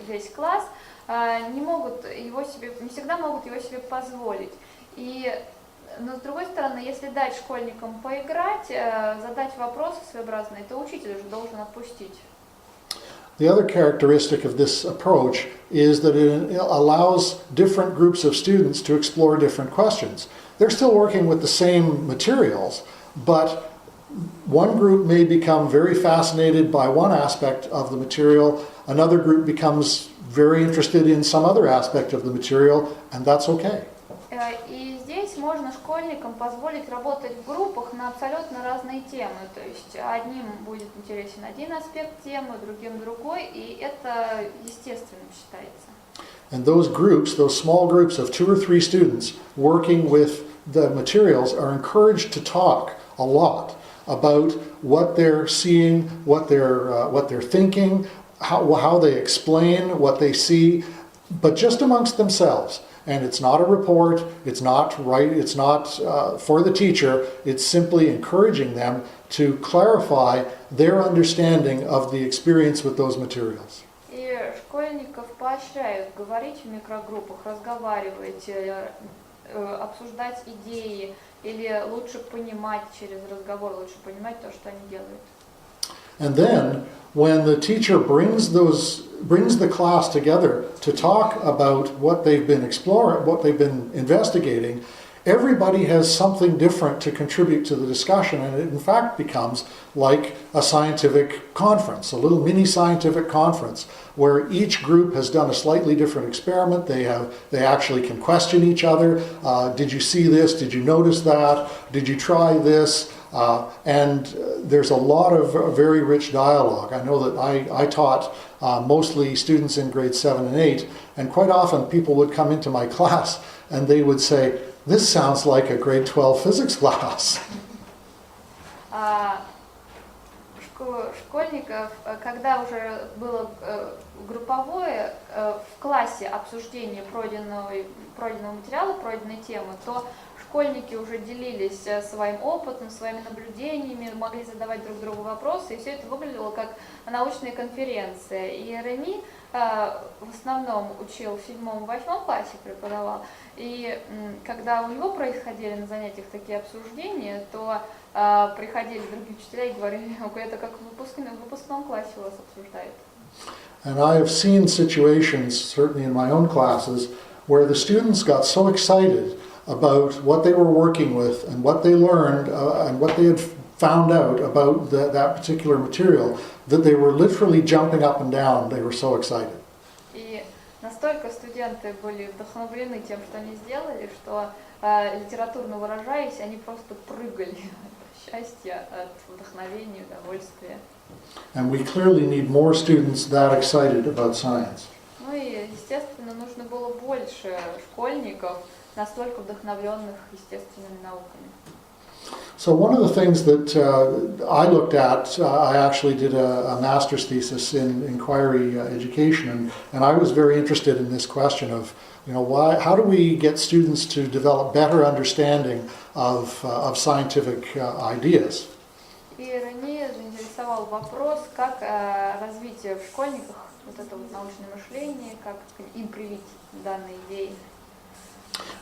весь класс, не всегда могут его себе позволить. Но с другой стороны, если дать школьникам поиграть, задать вопросы своеобразные, то учитель уже должен отпустить. The other characteristic of this approach is that it allows different groups of students to explore different questions. They're still working with the same materials, but one group may become very fascinated by one aspect of the material, another group becomes very interested in some other aspect of the material, and that's okay. И здесь можно школьникам позволить работать в группах на абсолютно разные темы. То есть одним будет интересен один аспект темы, другим другой, и это естественным считается. And those groups, those small groups of 2 or 3 students working with the materials are encouraged to talk a lot about what they're seeing, what they're thinking, how they explain what they see, but just amongst themselves. And it's not a report, it's not for the teacher, it's simply encouraging them to clarify their understanding of the experience with those materials. И школьников поощряют говорить в микрогруппах, разговаривать, обсуждать идеи или лучше понимать через разговор, лучше понимать то, что они делают. And then, when the teacher brings the class together to talk about what they've been exploring, what they've been investigating, everybody has something different to contribute to the discussion, and it in fact becomes like a scientific conference, a little mini scientific conference, where each group has done a slightly different experiment. They actually can question each other. Did you see this? Did you notice that? Did you try this? And there's a lot of very rich dialogue. I know that I taught mostly students in grades 7 and 8, and quite often people would come into my class and they would say, "This sounds like a grade 12 physics class." Школьников, когда уже было групповое в классе обсуждение пройденного материала, пройденной темы, то школьники уже делились своим опытом, своими наблюдениями, могли задавать друг другу вопросы, и все это выглядело как научная конференция. И Рени в основном учил в 7-8 классе, преподавал, и когда у него происходили на занятиях такие обсуждения, то приходили другие учителя и говорили, это как в выпускном классе у вас обсуждают. And I have seen situations, certainly in my own classes, where the students got so excited about what they were working with and what they learned and what they had found out about that particular material that they were literally jumping up and down. They were so excited. И настолько студенты были вдохновлены тем, что они сделали, что литературно выражаясь, они просто прыгали от счастья, от вдохновения, удовольствия. And we clearly need more students that excited about science. Ну и, естественно, нужно было больше школьников, настолько вдохновленных естественными науками. So one of the things that I looked at, I actually did a master's thesis in inquiry education, and I was very interested in this question of, how do we get students to develop better understanding of scientific ideas? И Рени заинтересовал вопрос, как развить в школьниках это научное мышление, как им привить данные идеи.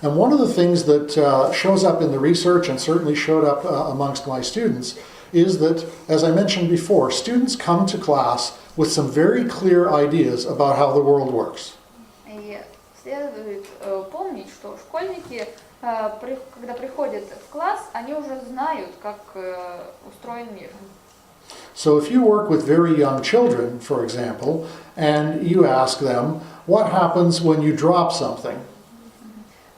And one of the things that shows up in the research and certainly showed up amongst my students is that, as I mentioned before, students come to class with some very clear ideas about how the world works. И следует помнить, что школьники, когда приходят в класс, они уже знают, как устроен мир. So if you work with very young children, for example, and you ask them, what happens when you drop something?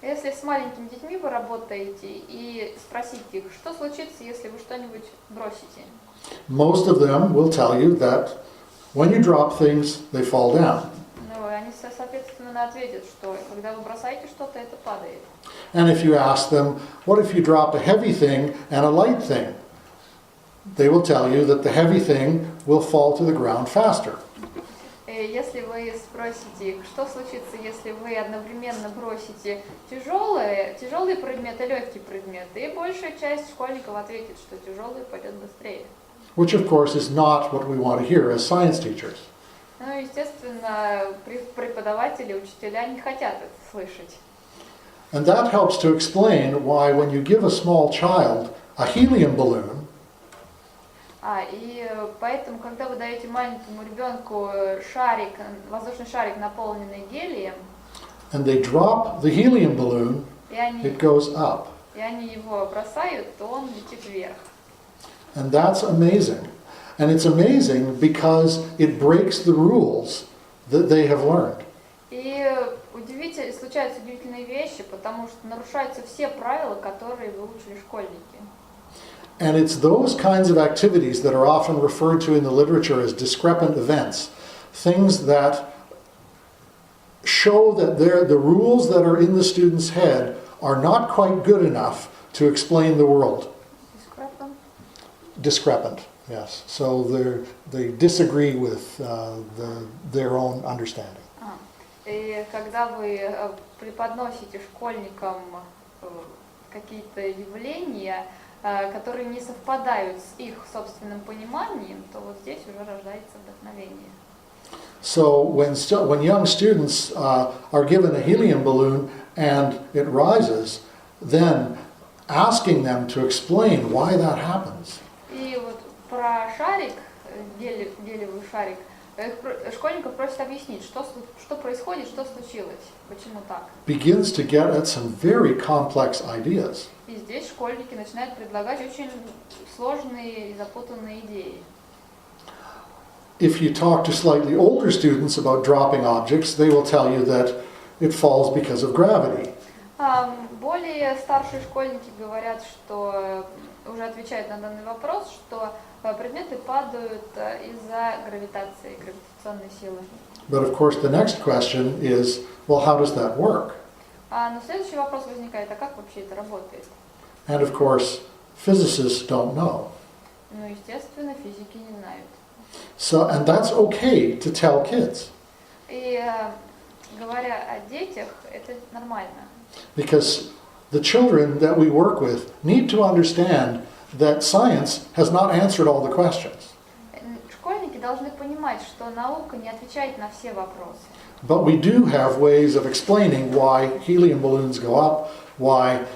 Если с маленькими детьми вы работаете и спросите их, что случится, если вы что-нибудь бросите? Most of them will tell you that when you drop things, they fall down. Ну, они, соответственно, ответят, что когда вы бросаете что-то, это падает. And if you ask them, what if you drop a heavy thing and a light thing? They will tell you that the heavy thing will fall to the ground faster. Если вы спросите, что случится, если вы одновременно бросите тяжелый предмет и легкий предмет, и большая часть школьников ответит, что тяжелый пойдет быстрее. Which, of course, is not what we want to hear as science teachers. Ну, естественно, преподаватели, учителя не хотят это слышать. And that helps to explain why when you give a small child a helium balloon, И поэтому, когда вы даете маленькому ребенку шарик, воздушный шарик, наполненный гелием, and they drop the helium balloon, и они его бросают, то он летит вверх. And that's amazing. And it's amazing because it breaks the rules that they have learned. И случаются удивительные вещи, потому что нарушаются все правила, которые выучили школьники. And it's those kinds of activities that are often referred to in the literature as discrepant events, things that show that the rules that are in the student's head are not quite good enough to explain the world. Discrepant, yes. So they disagree with their own understanding. И когда вы преподносите школьникам какие-то явления, которые не совпадают с их собственным пониманием, то вот здесь уже рождается вдохновение. So when young students are given a helium balloon and it rises, then asking them to explain why that happens. И вот про шарик, гелевый шарик, школьников просят объяснить, что происходит, что случилось, почему так. Begins to get at some very complex ideas. И здесь школьники начинают предлагать очень сложные и запутанные идеи. If you talk to slightly older students about dropping objects, they will tell you that it falls because of gravity. Более старшие школьники говорят, что уже отвечают на данный вопрос, что предметы падают из-за гравитации, гравитационной силы. But of course the next question is, well, how does that work? Но следующий вопрос возникает, а как вообще это работает? And of course, physicists don't know. Ну, естественно, физики не знают. So, and that's okay to tell kids. И говоря о детях, это нормально. Because the children that we work with need to understand that science has not answered all the questions. Школьники должны понимать, что наука не отвечает на все вопросы. But we do have ways of explaining why helium balloons go up, why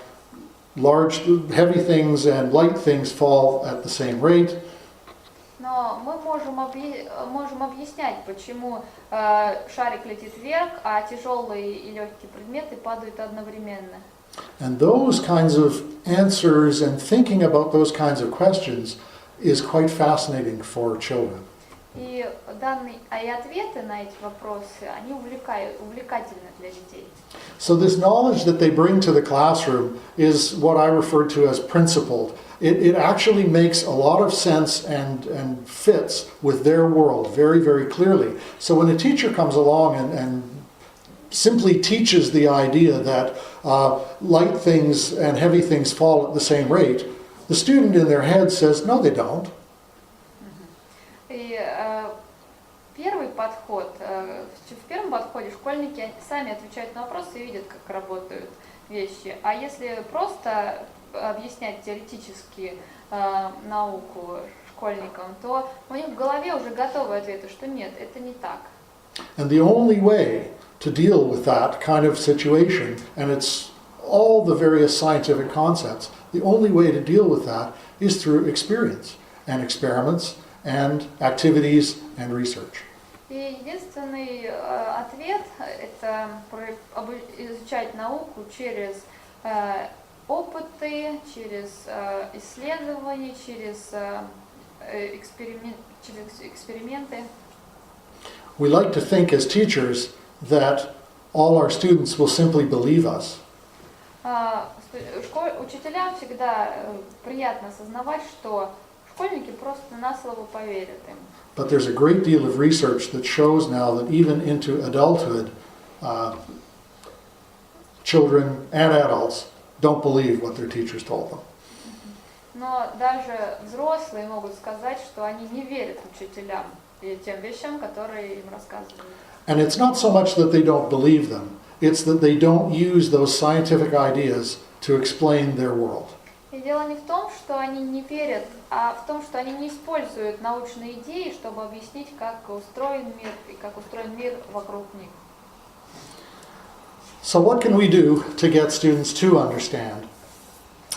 large, heavy things and light things fall at the same rate. Но мы можем объяснять, почему шарик летит вверх, а тяжелые и легкие предметы падают одновременно. And those kinds of answers and thinking about those kinds of questions is quite fascinating for children. И ответы на эти вопросы, они увлекательны для детей. So this knowledge that they bring to the classroom is what I refer to as principled. It actually makes a lot of sense and fits with their world very, very clearly. So when a teacher comes along and simply teaches the idea that light things and heavy things fall at the same rate, the student in their head says, no, they don't. И первый подход, в первом подходе школьники сами отвечают на вопросы и видят, как работают вещи. А если просто объяснять теоретически науку школьникам, то у них в голове уже готовы ответы, что нет, это не так. And the only way to deal with that kind of situation, and it's all the various scientific concepts, the only way to deal with that is through experience. and experiments and activities and research. И единственный ответ – это изучать науку через опыты, через исследования, через эксперименты. We like to think as teachers that all our students will simply believe us. Учителям всегда приятно осознавать, что школьники просто на слово поверят им. But there's a great deal of research that shows now that even into adulthood, children and adults don't believe what their teachers told them. Но даже взрослые могут сказать, что они не верят учителям и тем вещам, которые им рассказывают. And it's not so much that they don't believe them, it's that they don't use those scientific ideas to explain their world. И дело не в том, что они не верят, а в том, что они не используют научные идеи, чтобы объяснить, как устроен мир и как устроен мир вокруг них. So what can we do to get students to understand?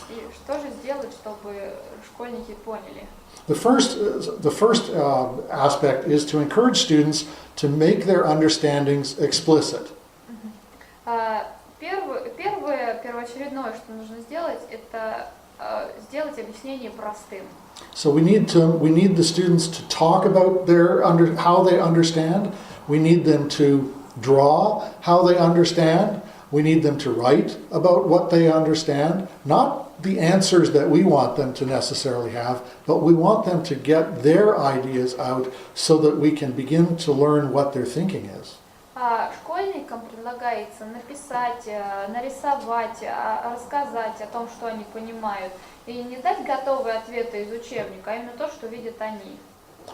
И что же сделать, чтобы школьники поняли? The first aspect is to encourage students to make their understandings explicit. Первоочередное, что нужно сделать, это сделать объяснение простым. So we need the students to talk about how they understand. We need them to draw how they understand. We need them to write about what they understand. Not the answers that we want them to necessarily have, but we want them to get their ideas out so that we can begin to learn what their thinking is. Школьникам предлагается написать, нарисовать, рассказать о том, что они понимают, и не дать готовые ответы из учебника, а именно то, что видят они.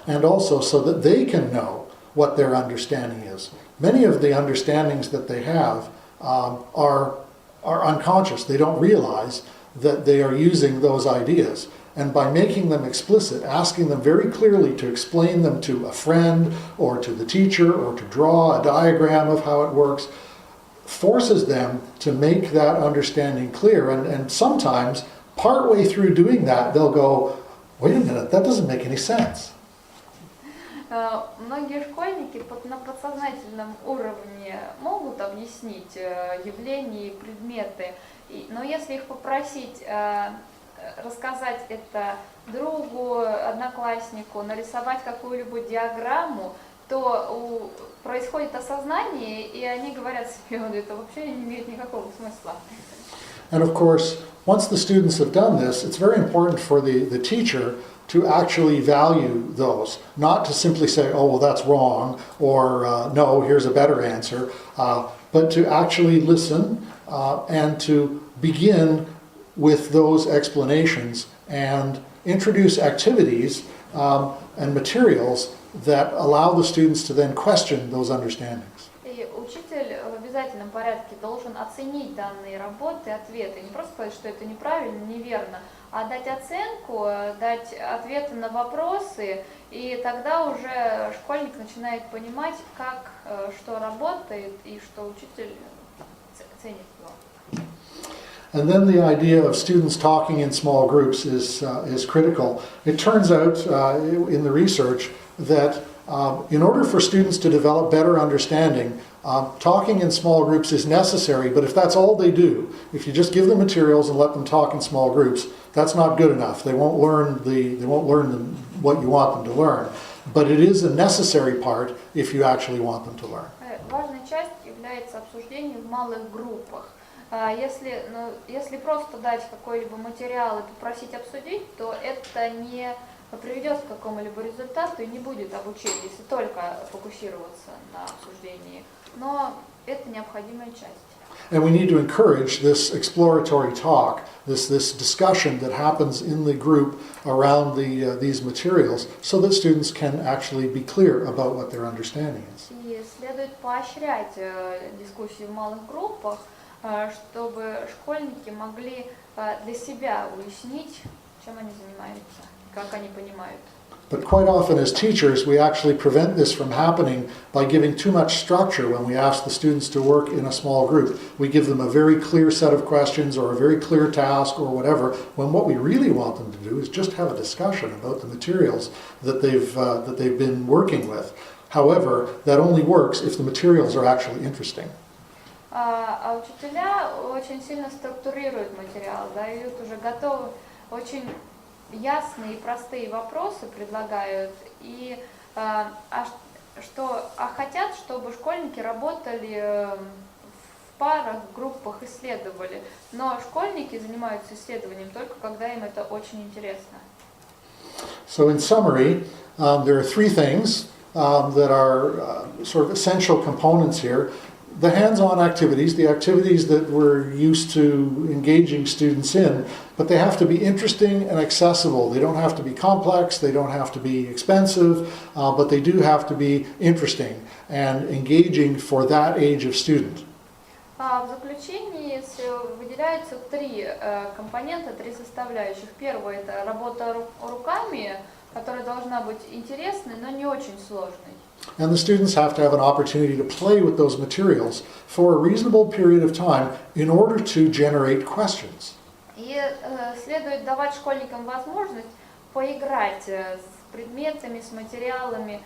And also so that they can know what their understanding is. Many of the understandings that they have are unconscious. They don't realize that they are using those ideas. And by making them explicit, asking them very clearly to explain them to a friend or to the teacher or to draw a diagram of how it works, forces them to make that understanding clear. And sometimes, partway through doing that, they'll go, wait a minute, that doesn't make any sense. Многие школьники на подсознательном уровне могут объяснить явления и предметы, но если их попросить рассказать это другу, однокласснику, нарисовать какую-либо диаграмму, то происходит осознание, и они говорят себе, это вообще не имеет никакого смысла. And of course, once the students have done this, it's very important for the teacher to actually value those, not to simply say, oh, well, that's wrong, or no, here's a better answer, but to actually listen and to begin with those explanations and introduce activities and materials that allow the students to then question those understandings. И учитель в обязательном порядке должен оценить данные работы, ответы, не просто сказать, что это неправильно, неверно, а дать оценку, дать ответы на вопросы, и тогда уже школьник начинает понимать, как что работает и что учитель ценит его. And then the idea of students talking in small groups is critical. It turns out in the research that in order for students to develop better understanding, talking in small groups is necessary, but if that's all they do, if you just give them materials and let them talk in small groups, that's not good enough. They won't learn what you want them to learn. But it is a necessary part if you actually want them to learn. Важная часть является обсуждение в малых группах. Если просто дать какой-либо материал и попросить обсудить, то это не приведет к какому-либо результату и не будет обучения, если только фокусироваться на обсуждении. Но это необходимая часть. And we need to encourage this exploratory talk, this discussion that happens in the group around these materials, so that students can actually be clear about what their understanding is. И следует поощрять дискуссии в малых группах, чтобы школьники могли для себя уяснить, чем они занимаются, как они понимают. But quite often as teachers, we actually prevent this from happening by giving too much structure when we ask the students to work in a small group. We give them a very clear set of questions or a very clear task or whatever, when what we really want them to do is just have a discussion about the materials that they've been working with. However, that only works if the materials are actually interesting. А учителя очень сильно структурируют материал, дают уже готовы, очень ясные и простые вопросы предлагают, и хотят, чтобы школьники работали в парах, в группах, исследовали. Но школьники занимаются исследованием только когда им это очень интересно. So in summary, there are three things that are sort of essential components here. The hands-on activities, the activities that we're used to engaging students in, but they have to be interesting and accessible. They don't have to be complex, they don't have to be expensive, but they do have to be interesting and engaging for that age of student. В заключении выделяются три компонента, три составляющих. Первое – это работа руками, которая должна быть интересной, но не очень сложной. And the students have to have an opportunity to play with those materials for a reasonable period of time in order to generate questions. И следует давать школьникам возможность поиграть с предметами, с материалами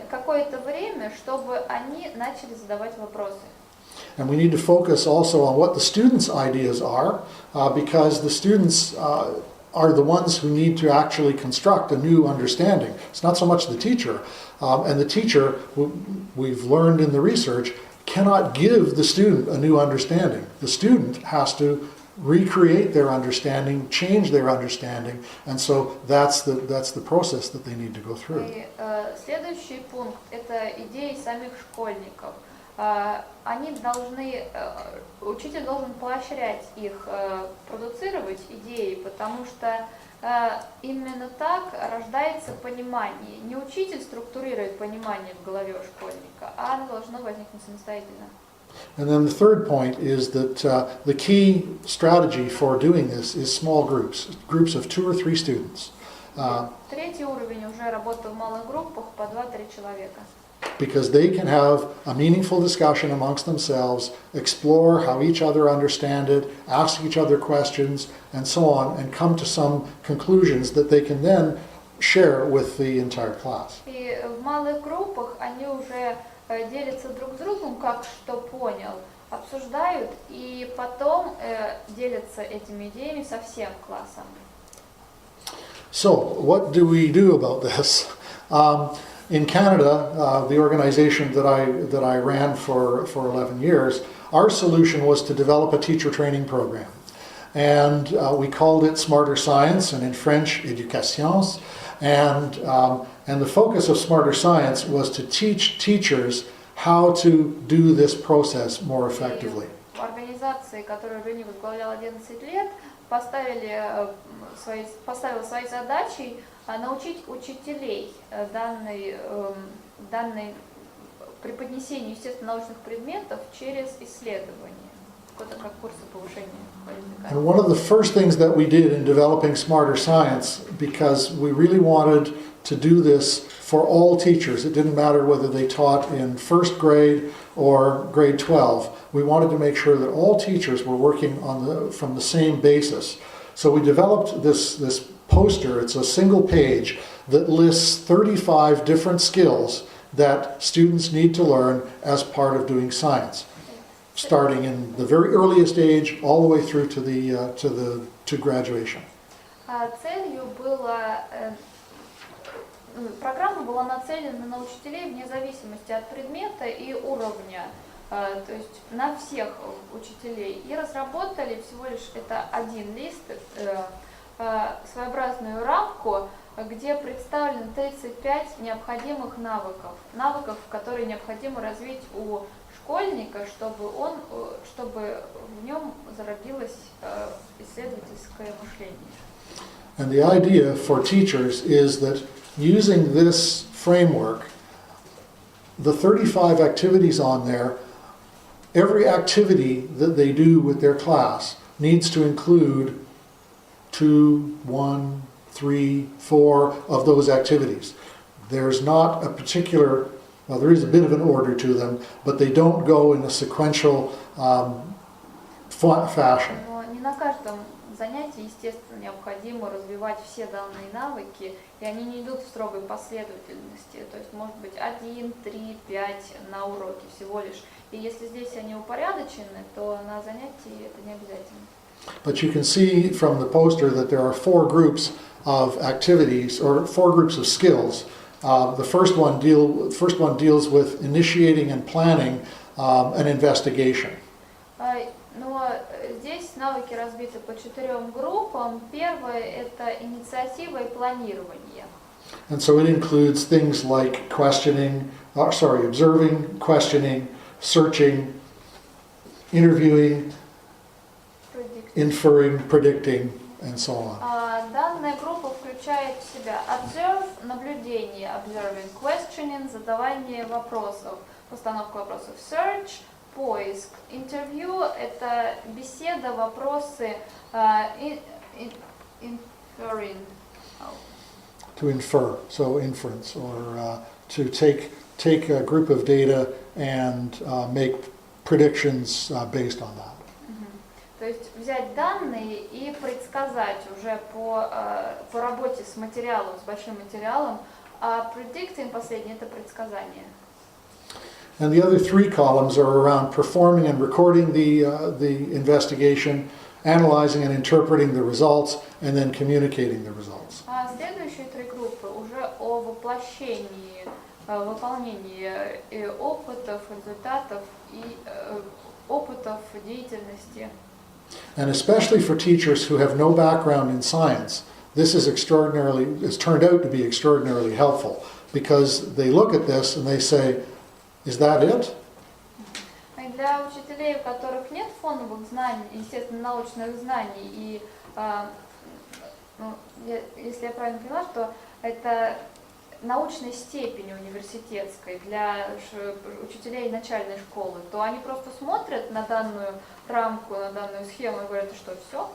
какое-то время, чтобы они начали задавать вопросы. And we need to focus also on what the students' ideas are, because the students are the ones who need to actually construct a new understanding. It's not so much the teacher. And the teacher, we've learned in the research, cannot give the student a new understanding. The student has to recreate their understanding, change their understanding, and so that's the process that they need to go through. И следующий пункт – это идеи самих школьников. Они должны, учитель должен поощрять их продуцировать идеи, потому что именно так рождается понимание. Не учитель структурирует понимание в голове у школьника, а оно должно возникнуть самостоятельно. And then the third point is that the key strategy for doing this is small groups of 2 or 3 students. Третий уровень уже работа в малых группах по 2-3 человека. Because they can have a meaningful discussion amongst themselves, explore how each other understand it, ask each other questions, and so on, and come to some conclusions that they can then share with the entire class. И в малых группах они уже делятся друг с другом, как что понял, обсуждают, и потом делятся этими идеями со всем классом. So, what do we do about this? In Canada, the organization that I ran for 11 years, our solution was to develop a teacher training program. And we called it Smarter Science, and in French, Éducation. And the focus of Smarter Science was to teach teachers how to do this process more effectively. В организации, которую Рени возглавлял 11 лет, поставила своей задачей научить учителей преподнесению естественно-научных предметов через исследование. Это как курсы повышения квалификации. And one of the first things that we did in developing Smarter Science, because we really wanted to do this for all teachers, it didn't matter whether they taught in first grade or grade 12, we wanted to make sure that all teachers were working from the same basis. So we developed this poster. It's a single page that lists 35 different skills that students need to learn as part of doing science, starting in the very earliest age all the way through to graduation. Программа была нацелена на учителей вне зависимости от предмета и уровня, то есть на всех учителей. И разработали всего лишь это один лист, своеобразную рамку, где представлены 35 необходимых навыков, которые необходимо развить у школьника, чтобы в нем зародилось исследовательское мышление. And the idea for teachers is that using this framework, the 35 activities on there, every activity that they do with their class needs to include 2, 1, 3, 4 of those activities. There's not a particular, well, there is a bit of an order to them, but they don't go in a sequential fashion. Но не на каждом занятии, естественно, необходимо развивать все данные навыки, и они не идут в строгой последовательности. То есть, может быть, 1, 3, 5 на уроке всего лишь. И если здесь они упорядочены, то на занятии это не обязательно. But you can see from the poster that there are 4 groups of activities, or 4 groups of skills. The first one deals with initiating and planning an investigation. Но здесь навыки разбиты по 4 группам. Первое – это инициатива и планирование. And so it includes things like observing, questioning, searching, interviewing, inferring, predicting, and so on. Данная группа включает в себя observe, наблюдение, observing, questioning, задавание вопросов, постановка вопросов, search, поиск, interview – это беседа, вопросы, inferring. To infer, so inference, or to take a group of data and make predictions based on that. То есть взять данные и предсказать уже по работе с материалом, с большим материалом, а predicting последнее – это предсказание. And the other 3 columns are around performing and recording the investigation, analyzing and interpreting the results, and then communicating the results. А следующие 3 группы уже о воплощении, выполнении опытов, результатов и опытов деятельности. And especially for teachers who have no background in science, this has turned out to be extraordinarily helpful, because they look at this and they say, is that it? И для учителей, у которых нет фоновых знаний, естественно, научных знаний, и если я правильно поняла, что это научной степени университетской для учителей начальной школы, то они просто смотрят на данную рамку, на данную схему и говорят, что все.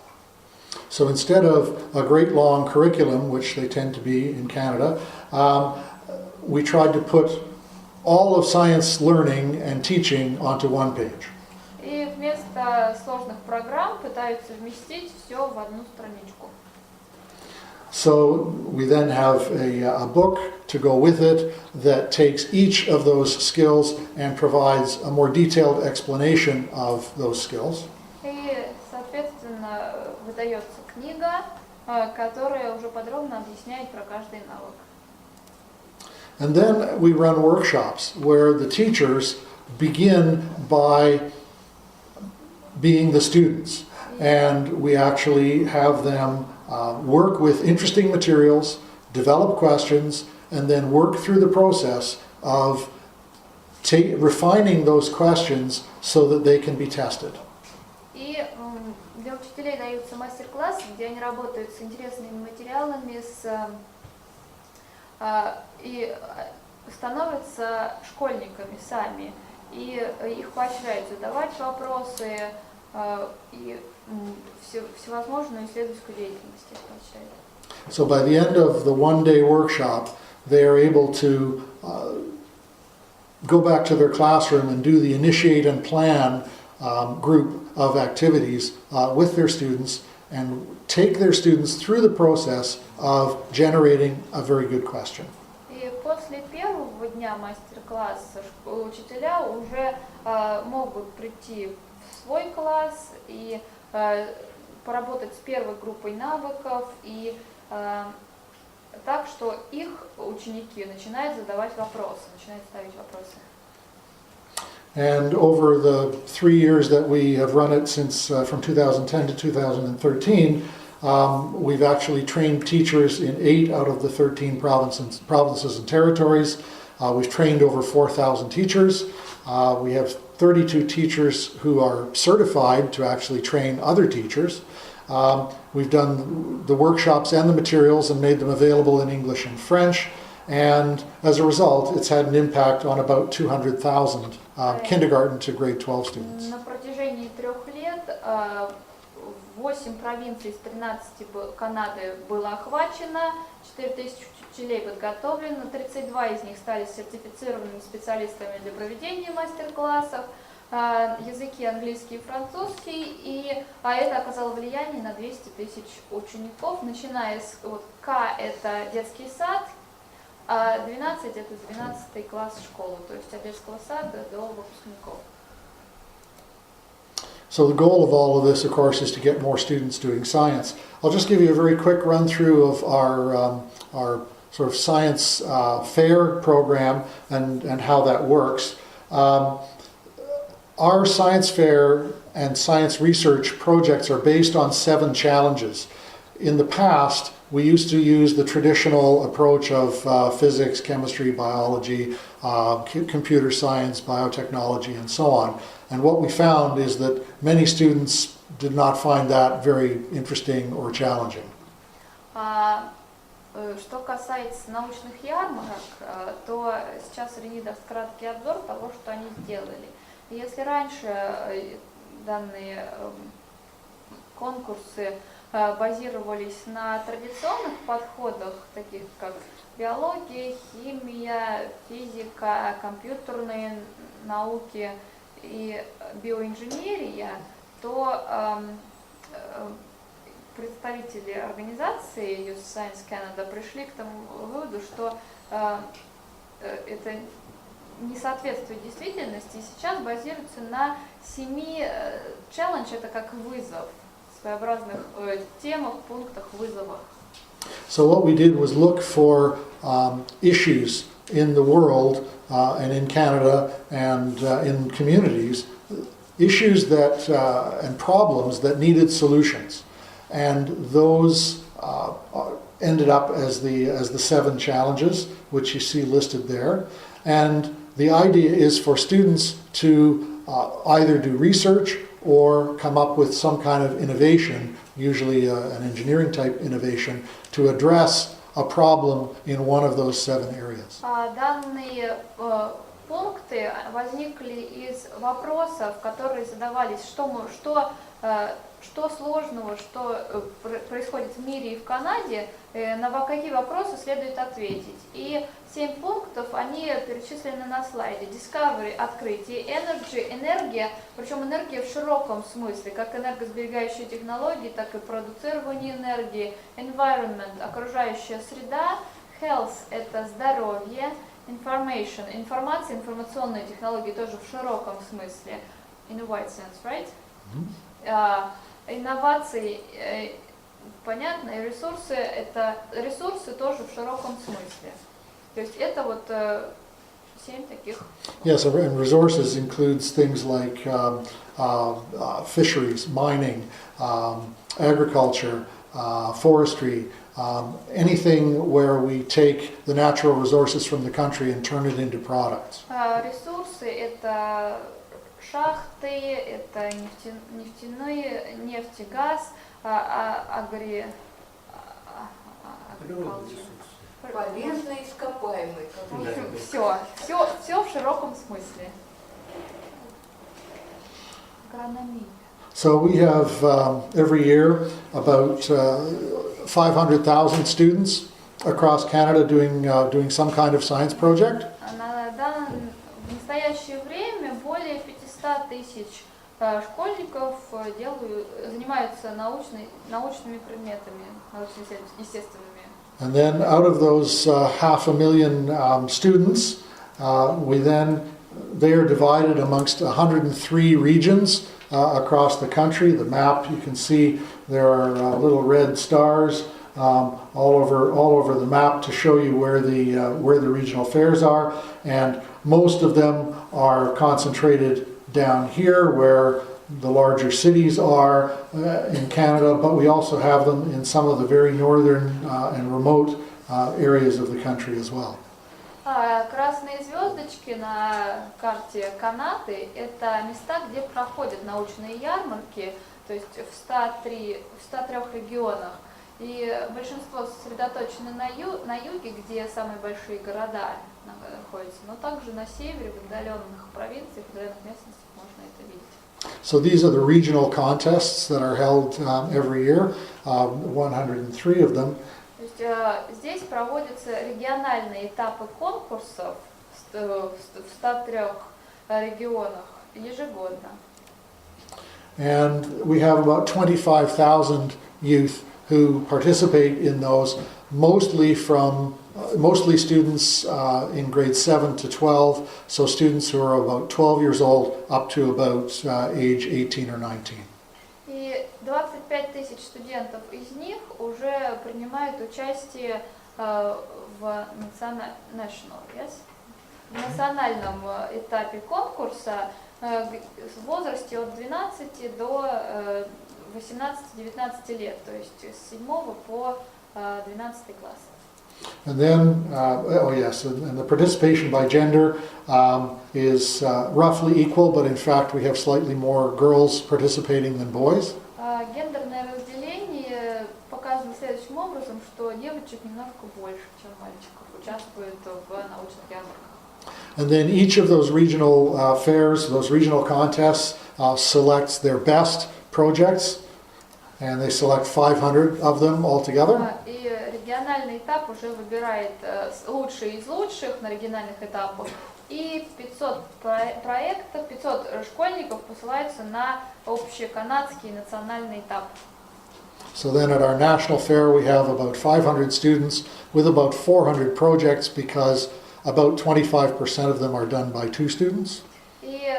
So instead of a great long curriculum, which they tend to be in Canada, we tried to put all of science learning and teaching onto one page. И вместо сложных программ пытаются вместить все в одну страничку. So we then have a book to go with it that takes each of those skills and provides a more detailed explanation of those skills. И, соответственно, выдается книга, которая уже подробно объясняет про каждый навык. And then we run workshops where the teachers begin by being the students, and we actually have them work with interesting materials, develop questions, and then work through the process of refining those questions so that they can be tested. И для учителей даются мастер-классы, где они работают с интересными материалами, и становятся школьниками сами. И их поощряют задавать вопросы, и всевозможную исследовательскую деятельность их поощряют. So by the end of the one-day workshop, they are able to go back to their classroom and do the initiate and plan group of activities with their students and take their students through the process of generating a very good question. И после первого дня мастер-класса учителя уже могут прийти в свой класс и поработать с первой группой навыков, и так, что их ученики начинают задавать вопросы, начинают ставить вопросы. And over the 3 years that we have run it since from 2010 to 2013, we've actually trained teachers in 8 out of the 13 provinces and territories. We've trained over 4,000 teachers. We have 32 teachers who are certified to actually train other teachers. We've done the workshops and the materials and made them available in English and French. And as a result, it's had an impact on about 200,000 kindergarten to grade 12 students. На протяжении 3 лет в 8 провинций из 13 Канады было охвачено, 4000 учителей подготовлено, 32 из них стали сертифицированными специалистами для проведения мастер-классов, языки английский и французский, а это оказало влияние на 200 тысяч учеников, начиная с К это детский сад, а 12 это 12 класс школы, то есть от детского сада до выпускников. So the goal of all of this, of course, is to get more students doing science. I'll just give you a very quick run through of our sort of science fair program and how that works. Our science fair and science research projects are based on 7 challenges. In the past, we used to use the traditional approach of physics, chemistry, biology, computer science, biotechnology, and so on. And what we found is that many students did not find that very interesting or challenging. Что касается научных ярмарок, то сейчас Рени даст краткий обзор того, что они сделали. Если раньше данные конкурсы базировались на традиционных подходах, таких как биология, химия, физика, компьютерные науки и биоинженерия, то представители организации Youth Science Canada пришли к тому выводу, что это не соответствует действительности, и сейчас базируется на 7 челлендж, это как вызов, своеобразных темах, пунктах, вызовах. So what we did was look for issues in the world and in Canada and in communities, issues that and problems that needed solutions, and those ended up as the 7 challenges, which you see listed there. And the idea is for students to either do research or come up with some kind of innovation, usually an engineering type innovation, to address a problem in one of those 7 areas. Данные пункты возникли из вопросов, которые задавались, что сложного, что происходит в мире и в Канаде, на какие вопросы следует ответить. И 7 пунктов, они перечислены на слайде. Discovery – открытие, Energy – энергия, причем энергия в широком смысле, как энергосберегающие технологии, так и продуцирование энергии, Environment – окружающая среда, Health – это здоровье, Information – информация, информационные технологии тоже в широком смысле, in a wide sense, right? Инновации, понятно, и ресурсы, это ресурсы тоже в широком смысле. То есть это вот 7 таких. Yes, and resources includes things like fisheries, mining, agriculture, forestry, anything where we take the natural resources from the country and turn it into products. Ресурсы это шахты, это нефть и газ, Полезные ископаемые. Все в широком смысле. Агрономия. So we have every year about 500,000 students across Canada doing some kind of science project. В настоящее время более 500 тысяч школьников занимаются научными предметами, научно-естественными. And then out of those 500,000 students, they are divided amongst 103 regions across the country. The map, you can see there are little red stars all over the map to show you where the regional fairs are, and most of them are concentrated down here where the larger cities are in Canada, but we also have them in some of the very northern and remote areas of the country as well. Красные звездочки на карте Канады – это места, где проходят научные ярмарки, то есть в 103 регионах. И большинство сосредоточено на юге, где самые большие города находятся, но также на севере, в отдаленных провинциях, в отдаленных местностях можно это видеть. So these are the regional contests that are held every year, 103 of them. То есть здесь проводятся региональные этапы конкурсов в 103 регионах ежегодно. And we have about 25,000 youth who participate in those, mostly students in grades 7 to 12, so students who are about 12 years old up to about age 18 or 19. И 25 тысяч студентов из них уже принимают участие в национальном этапе конкурса в возрасте от 12 до 18-19 лет, то есть с 7 по 12 класс. And then, and the participation by gender is roughly equal, but in fact we have slightly more girls participating than boys. Гендерное разделение показано следующим образом, что девочек немножко больше, чем мальчиков, участвуют в научных ярмарках. And then each of those regional fairs, those regional contests, selects their best projects, and they select 500 of them altogether. И региональный этап уже выбирает лучшие из лучших на региональных этапах, и 500 проектов, 500 школьников посылаются на общеканадский национальный этап. So then at our national fair we have about 500 students with about 400 projects because about 25% of them are done by 2 students. И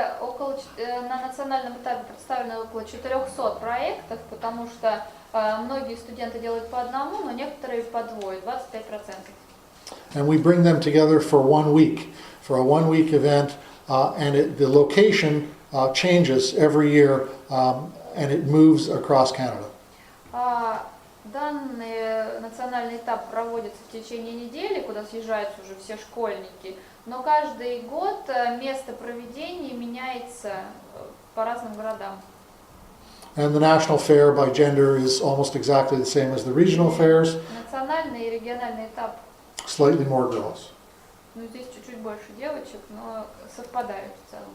на национальном этапе представлено около 400 проектов, потому что многие студенты делают по одному, но некоторые по двое, 25%. And we bring them together for 1 week, for a 1-week event, and the location changes every year, and it moves across Canada. Данный национальный этап проводится в течение недели, куда съезжаются уже все школьники, но каждый год место проведения меняется по разным городам. And the national fair by gender is almost exactly the same as the regional fairs. Национальный и региональный этап. Slightly more girls. Ну, здесь чуть-чуть больше девочек, но совпадают в целом.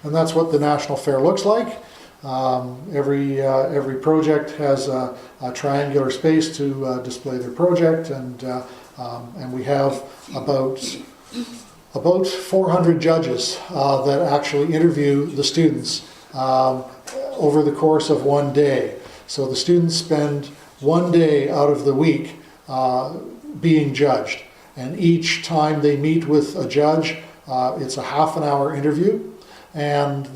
And that's what the national fair looks like. Every project has a triangular space to display their project, and we have about 400 judges that actually interview the students over the course of 1 day. So the students spend 1 day out of the week being judged, and each time they meet with a judge, it's a half-an-hour interview. And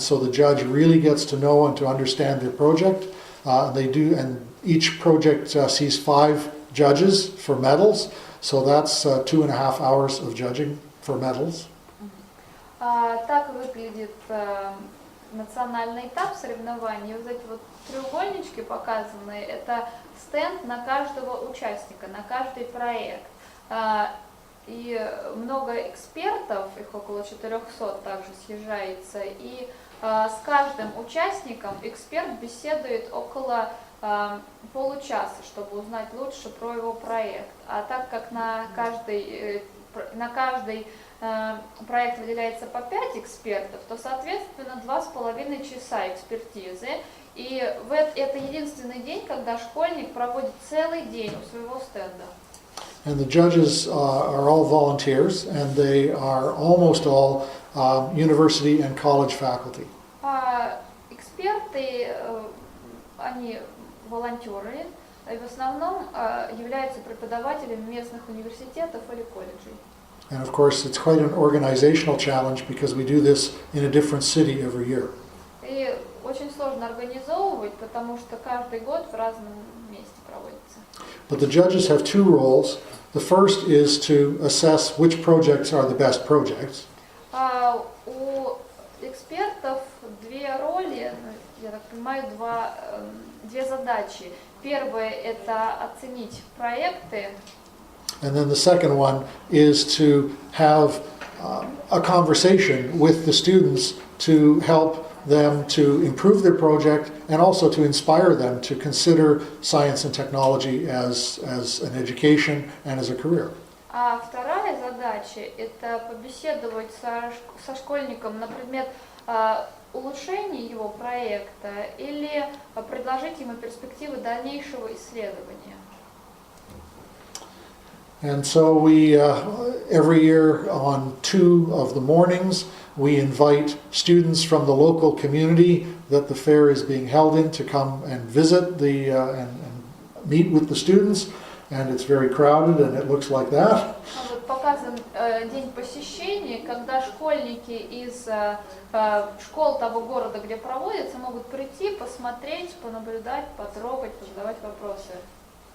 so the judge really gets to know and to understand their project. And each project sees 5 judges for medals. So that's 2.5 hours of judging for medals. Так выглядит национальный этап соревнований. Вот эти вот треугольнички показанные, это стенд на каждого участника, на каждый проект. И много экспертов, их около 400 также съезжается, и с каждым участником эксперт беседует около получаса, чтобы узнать лучше про его проект. А так как на каждый проект выделяется по 5 экспертов, то, соответственно, 2,5 часа экспертизы. И это единственный день, когда школьник проводит целый день у своего стенда. And the judges are all volunteers, and they are almost all university and college faculty. Эксперты, они волонтеры, и в основном являются преподавателями местных университетов или колледжей. And of course, it's quite an organizational challenge because we do this in a different city every year. И очень сложно организовывать, потому что каждый год в разном месте проводится. But the judges have 2 roles. The first is to assess which projects are the best projects. У экспертов 2 роли, я так понимаю, 2 задачи. Первое – это оценить проекты. And then the second one is to have a conversation with the students to help them to improve their project and also to inspire them to consider science and technology as an education and as a career. А вторая задача – это побеседовать со школьником на предмет улучшение его проекта или предложить ему перспективы дальнейшего исследования. And so we, every year on 2 of the mornings, we invite students from the local community that the fair is being held in to come and visit and meet with the students. And it's very crowded and it looks like that. Вот показан день посещения, когда школьники из школ того города, где проводится, могут прийти, посмотреть, понаблюдать, потрогать, позадавать вопросы.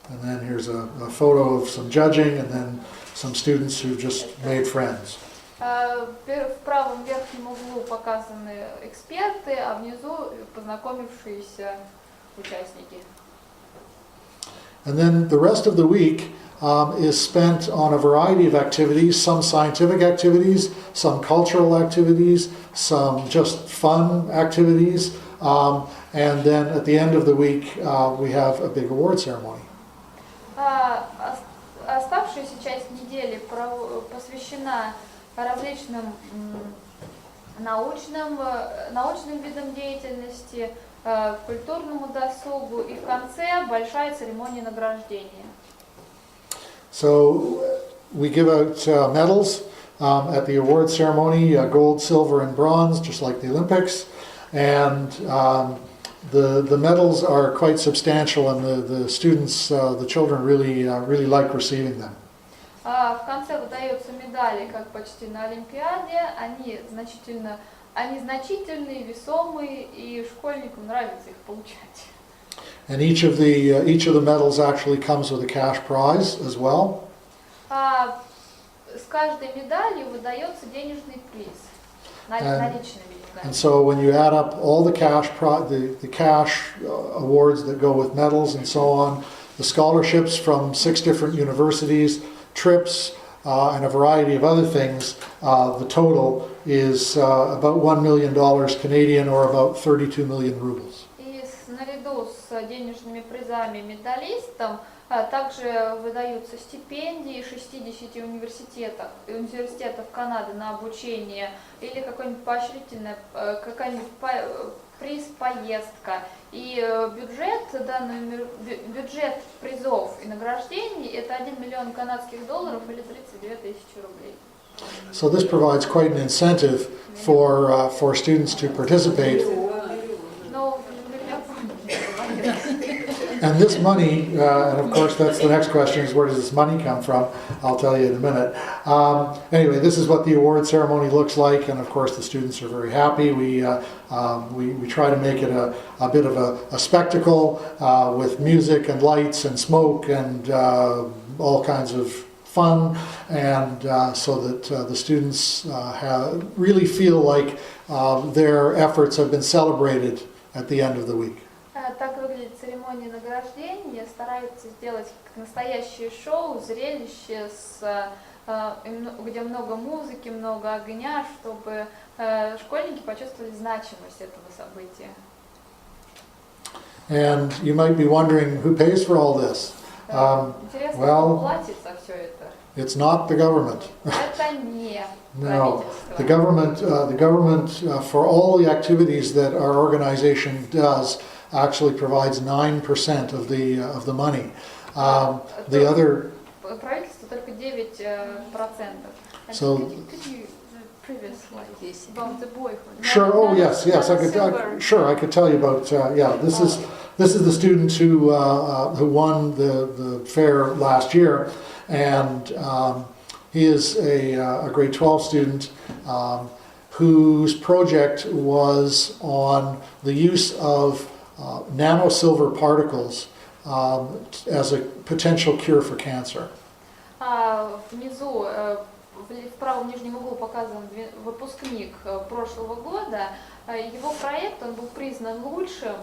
And then here's a photo of some judging and then some students who've just made friends. В правом верхнем углу показаны эксперты, а внизу познакомившиеся участники. And then the rest of the week is spent on a variety of activities, some scientific activities, some cultural activities, some just fun activities, and then at the end of the week we have a big award ceremony. Оставшаяся часть недели посвящена различным научным видам деятельности, культурному досугу и в конце большая церемония награждения. So we give out medals at the award ceremony, gold, silver, and bronze, just like the Olympics, and the medals are quite substantial, and the students, the children, really like receiving them. В конце выдаются медали, как почти на Олимпиаде. Они значительные, весомые, и школьникам нравится их получать. And each of the medals actually comes with a cash prize as well. С каждой медалью выдается денежный приз, наличными деньгами. And so when you add up all the cash awards that go with medals and so on, the scholarships from 6 different universities, trips, and a variety of other things, the total is about $1 million Canadian, or about 32 million rubles. И наряду с денежными призами медалистам также выдаются стипендии 60 университетов Канады на обучение или какой-нибудь поощрительный приз поездка. И бюджет призов и награждений это 1 миллион канадских долларов или 32 тысячи рублей. So this provides quite an incentive for students to participate. And this money, and of course that's the next question, is where does this money come from? I'll tell you in a minute. Anyway, this is what the award ceremony looks like, and of course the students are very happy. We try to make it a bit of a spectacle with music and lights and smoke and all kinds of fun, and so that the students really feel like their efforts have been celebrated at the end of the week. Так выглядит церемония награждения. Стараются сделать настоящее шоу, зрелище, где много музыки, много огня, чтобы школьники почувствовали значимость этого события. And you might be wondering who pays for all this. Интересно, кто платит за все это? It's not the government. Это не No, правительство. the government for all the activities that our organization does actually provides 9% of the money. The other. Правительство только 9%. So. Could you previous slide about the boy? Sure. Oh yes. I could tell you about. This is the student who won the fair last year, and he is a grade 12 student whose project was on the use of nanosilver particles as a potential cure for cancer. Внизу, в правом нижнем углу показан выпускник прошлого года. Его проект, он был признан лучшим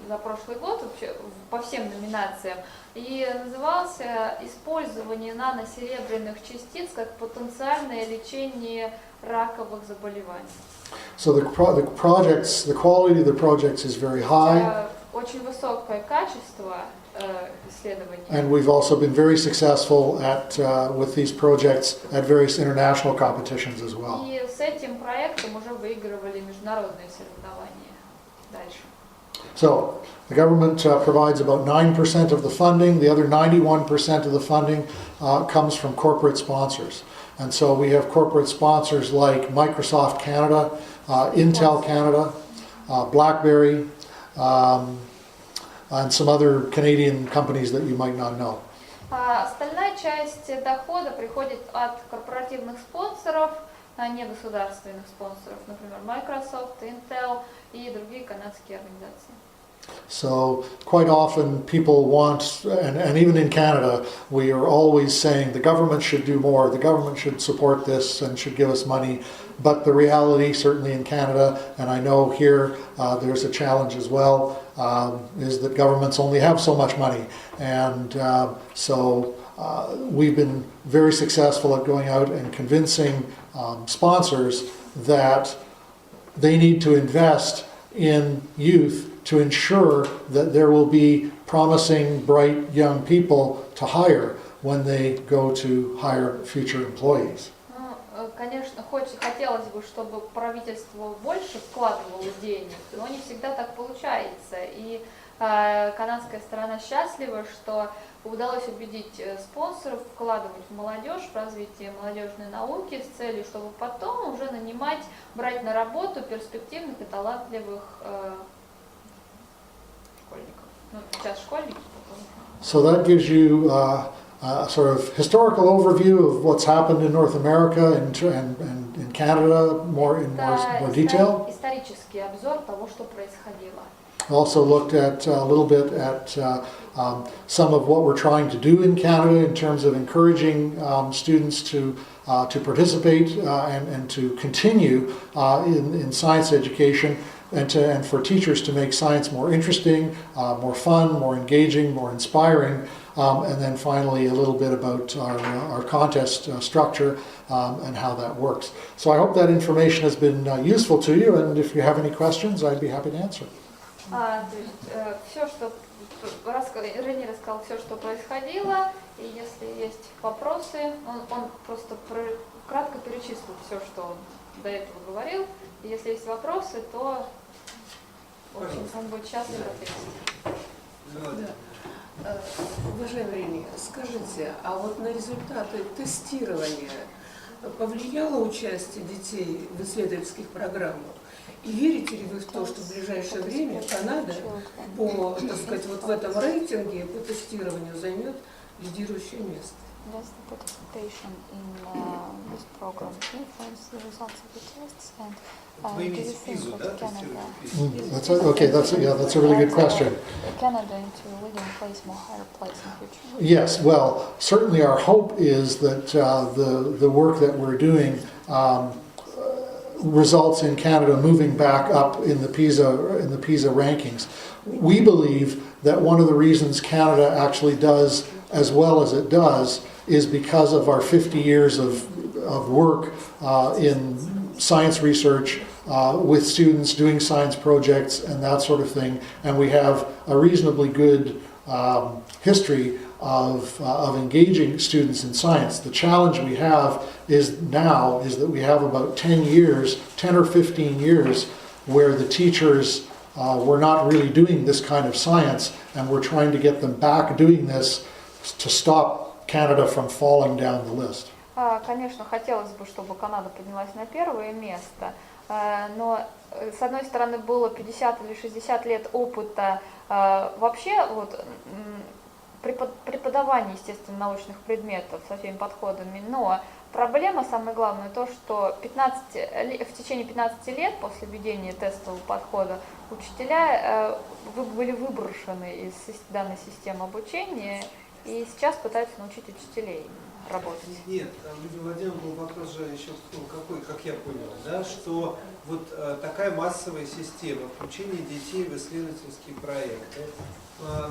за прошлый год вообще по всем номинациям и назывался «Использование наносеребряных частиц как потенциальное лечение раковых заболеваний». So the quality of the projects is very high. Очень высокое качество исследований. And we've also been very successful with these projects at various international competitions as well. И с этим проектам уже выигрывали международные соревнования дальше. So, the government provides about 9% of the funding. The other 91% of the funding comes from corporate sponsors. And so we have corporate sponsors like Microsoft Canada, Intel Canada, BlackBerry, and some other Canadian companies that you might not know. Остальная часть дохода приходит от корпоративных спонсоров, негосударственных спонсоров, например, Microsoft, Intel и другие канадские организации. So quite often people want, and even in Canada, we are always saying the government should do more, the government should support this and should give us money. But the reality, certainly in Canada, and I know here there's a challenge as well, is that governments only have so much money. And so we've been very successful at going out and convincing sponsors that they need to invest in youth to ensure that there will be promising, bright young people to hire when they go to hire future employees. Конечно, хотелось бы, чтобы правительство больше вкладывало денег, но не всегда так получается. И канадская сторона счастлива, что удалось убедить спонсоров вкладывать в молодежь, в развитие молодежной науки с целью, чтобы потом уже нанимать, брать на работу перспективных и талантливых школьников. Ну, сейчас школьники. So that gives you a sort of historical overview of what's happened in North America and in Canada in more detail. Исторический обзор того, что происходило. Also looked at a little bit at some of what we're trying to do in Canada in terms of encouraging students to participate and to continue in science education and for teachers to make science more interesting, more fun, more engaging, more inspiring. And then finally a little bit about our contest structure and how that works. So I hope that information has been useful to you, and if you have any questions, I'd be happy to answer. То есть все, что Рени рассказал, все, что происходило, и если есть вопросы, он просто кратко перечислил все, что он до этого говорил, и если есть вопросы, то он будет счастлив ответить. Уважаемый Рени, скажите, а вот на результаты тестирования повлияло участие детей в исследовательских программах? И верите ли вы в то, что в ближайшее время Канада по, так сказать, вот в этом рейтинге по тестированию займет лидирующее место? Does the participation in this program influence the results of the tests? And do you think that Canada? That's okay. That's a really good question. Canada into a leading place, more higher place in future. Yes. Well, certainly our hope is that the work that we're doing results in Canada moving back up in the PISA rankings. We believe that one of the reasons Canada actually does as well as it does is because of our 50 years of work in science research with students doing science projects and that sort of thing, and we have a reasonably good history of engaging students in science. The challenge we have is that we have about 10 or 15 years where the teachers were not really doing this kind of science, and we're trying to get them back doing this to stop Canada from falling down the list. Конечно, хотелось бы, чтобы Канада поднялась на первое место, но с одной стороны было 50 или 60 лет опыта вообще вот преподавания естественно-научных предметов со всеми подходами, но проблема, самое главное, то, что в течение 15 лет после введения тестового подхода учителя были выброшены из данной системы обучения и сейчас пытаются научить учителей работать. Нет, у Владимира был вопрос же еще какой, как я понял, да, что вот такая массовая система включения детей в исследовательские проекты,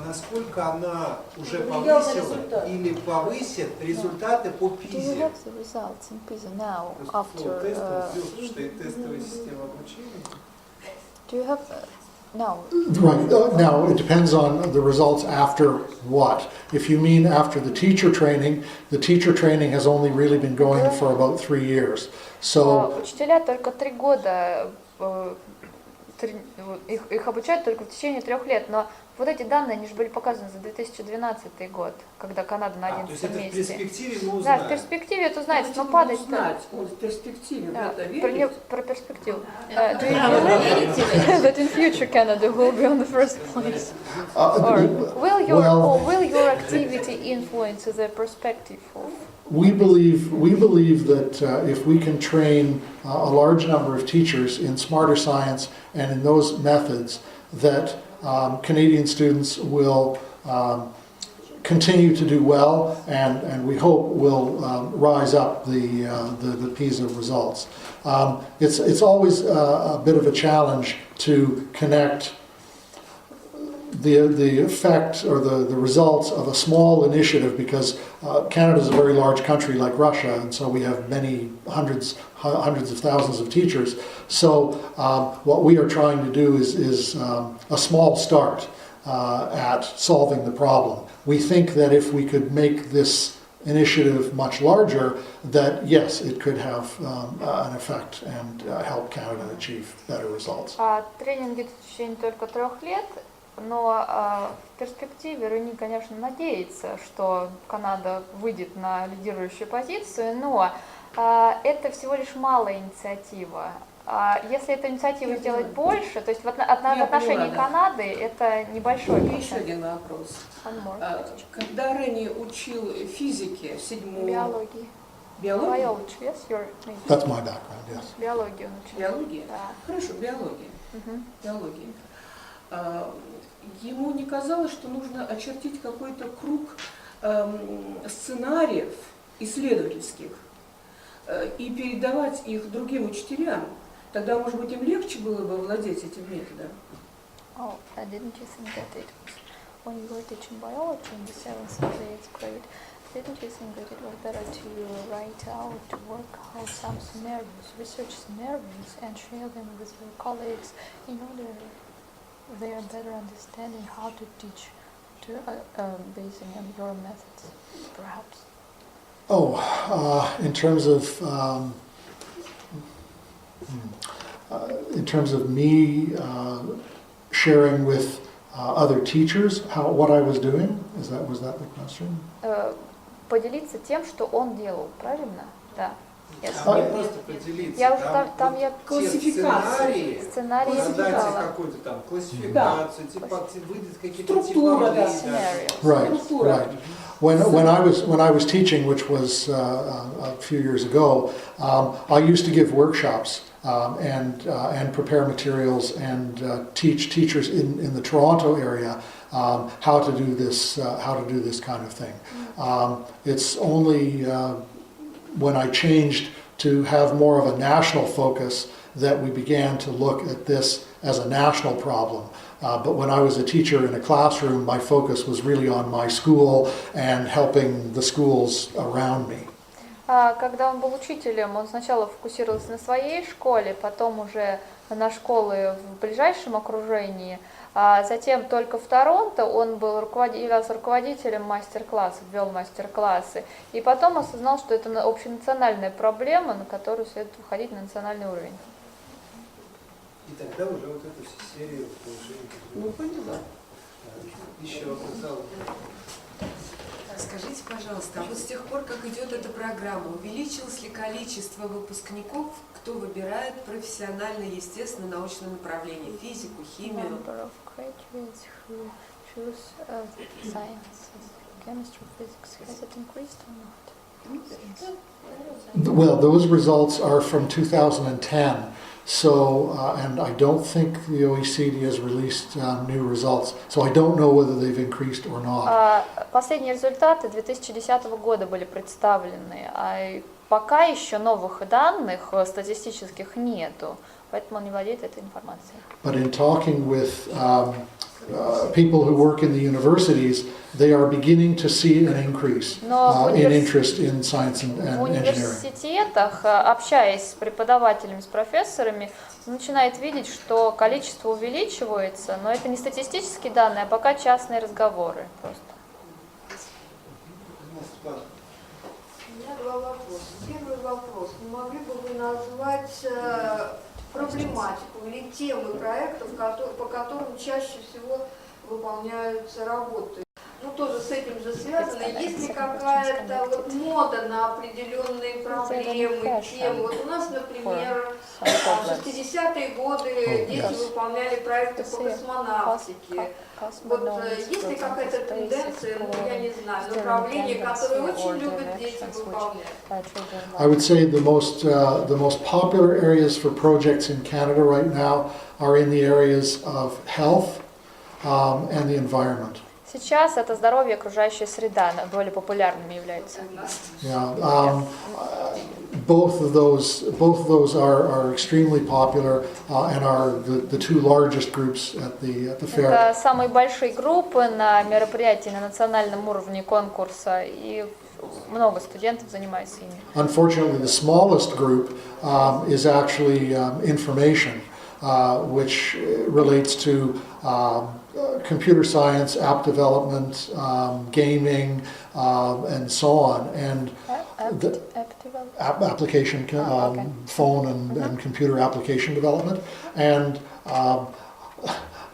насколько она уже повысила или повысит результаты по ПИЗе? Do you have No. Right. Now, it depends on the results after what. If you mean after the teacher training has only really been going for about 3 years. So Учителя только 3 года, их обучают только в течение 3 лет, но вот эти данные, они же были показаны за 2012 год, когда Канада на 11 месте. То есть это в перспективе мы Да, узнаем. в перспективе это узнается, но падать... В перспективе, Да, в это верите? про перспективу. Do you believe that in future Canada will be on the first place? Or will your activity influence the perspective of... we believe that if we can train a large number of teachers in smarter science and in those methods, that Canadian students will continue to do well, and we hope will rise up the PISA results. It's always a bit of a challenge to connect the effect or the results of a small initiative, because Canada is a very large country like Russia, and so we have many hundreds of thousands of teachers. So what we are trying to do is a small start at solving the problem. We think that if we could make this initiative much larger, that yes, it could have an effect and help Canada achieve better results. Тренинг идет в течение только 3 лет, но в перспективе Рени, конечно, надеется, что Канада выйдет на лидирующую позицию, но это всего лишь малая инициатива. Если эту инициативу сделать больше, то есть в отношении Канады это небольшой процент. Еще один вопрос. Когда Рени учил физике в 7-м... Биологии. Биологии? Biology, yes, your major. That's my background, yes. Биологию он учил. Биология? Да. Хорошо, биология. Биология. Ему не казалось, что нужно очертить какой-то круг сценариев исследовательских и передавать их другим учителям? Тогда, может быть, им легче было бы владеть этим методом? Oh, didn't you think that it was, when you were teaching biology in the 7th and the 8th grade, didn't you think that it was better to write out, to work out some scenarios, research scenarios, and share them with your colleagues in order they are better understanding how to teach, to basing on your methods, perhaps? In terms of me sharing with other teachers what I was doing, was that the question? Поделиться тем, что он делал, правильно? Да. Не просто поделиться, Я уже там я сценарии, сценарии задайте писала. какую-то там классификацию, выйдет какие-то Структура, да. Right. When I was teaching, which was a few years ago, I used to give workshops and prepare materials and teach teachers in the Toronto area how to do this kind of thing. It's only when I changed to have more of a national focus that we began to look at this as a national problem. But when I was a teacher in a classroom, my focus was really on my school and helping the schools around me. Когда он был учителем, он сначала фокусировался на своей школе, потом уже на школы в ближайшем окружении. Затем только в Торонто он являлся руководителем мастер-классов, вел мастер-классы. И потом осознал, что это общенациональная проблема, на которую следует выходить на национальный уровень. И тогда уже вот эту серию повышения. Ну, поняла. Еще вопрос. Скажите, пожалуйста, а вот с тех пор, как идет эта программа, увеличилось ли количество выпускников, кто выбирает профессиональное, естественно, научное направление, физику, химию? Number of graduates who choose sciences, chemistry, physics, has it increased or not? Well, those results are from 2010. So, and I don't think the OECD has released new results, so I don't know whether they've increased or not. Последние результаты 2010 года были представлены, а пока еще новых данных статистических нету, поэтому он не владеет этой информацией. But in talking with people who work in the universities, they are beginning to see an increase in interest in science and В engineering. университетах, общаясь с преподавателями, с профессорами, начинает видеть, что количество увеличивается, но это не статистические данные, а пока частные разговоры просто. У меня два вопроса. Первый вопрос. Не могли бы вы назвать проблематику или темы проектов, по которым чаще всего выполняются работы? Ну, тоже с этим же связано. Есть ли какая-то вот мода на определенные проблемы, темы? Вот у нас, например, в 60-е годы дети выполняли проекты по космонавтике. Вот есть ли какая-то тенденция, ну, я не знаю, направление, которое очень любят дети выполнять? I would say the most popular areas for projects in Canada right now are in the areas of health and the environment. Сейчас это здоровье и окружающая среда более популярными являются. Yeah, both of those are extremely popular and are the two largest groups at the fair. Это самые большие группы на мероприятии на национальном уровне конкурса, и много студентов занимаются ими. Unfortunately, the smallest group is actually information, which relates to computer science, app development, gaming, and so on, and application, phone and computer application development, and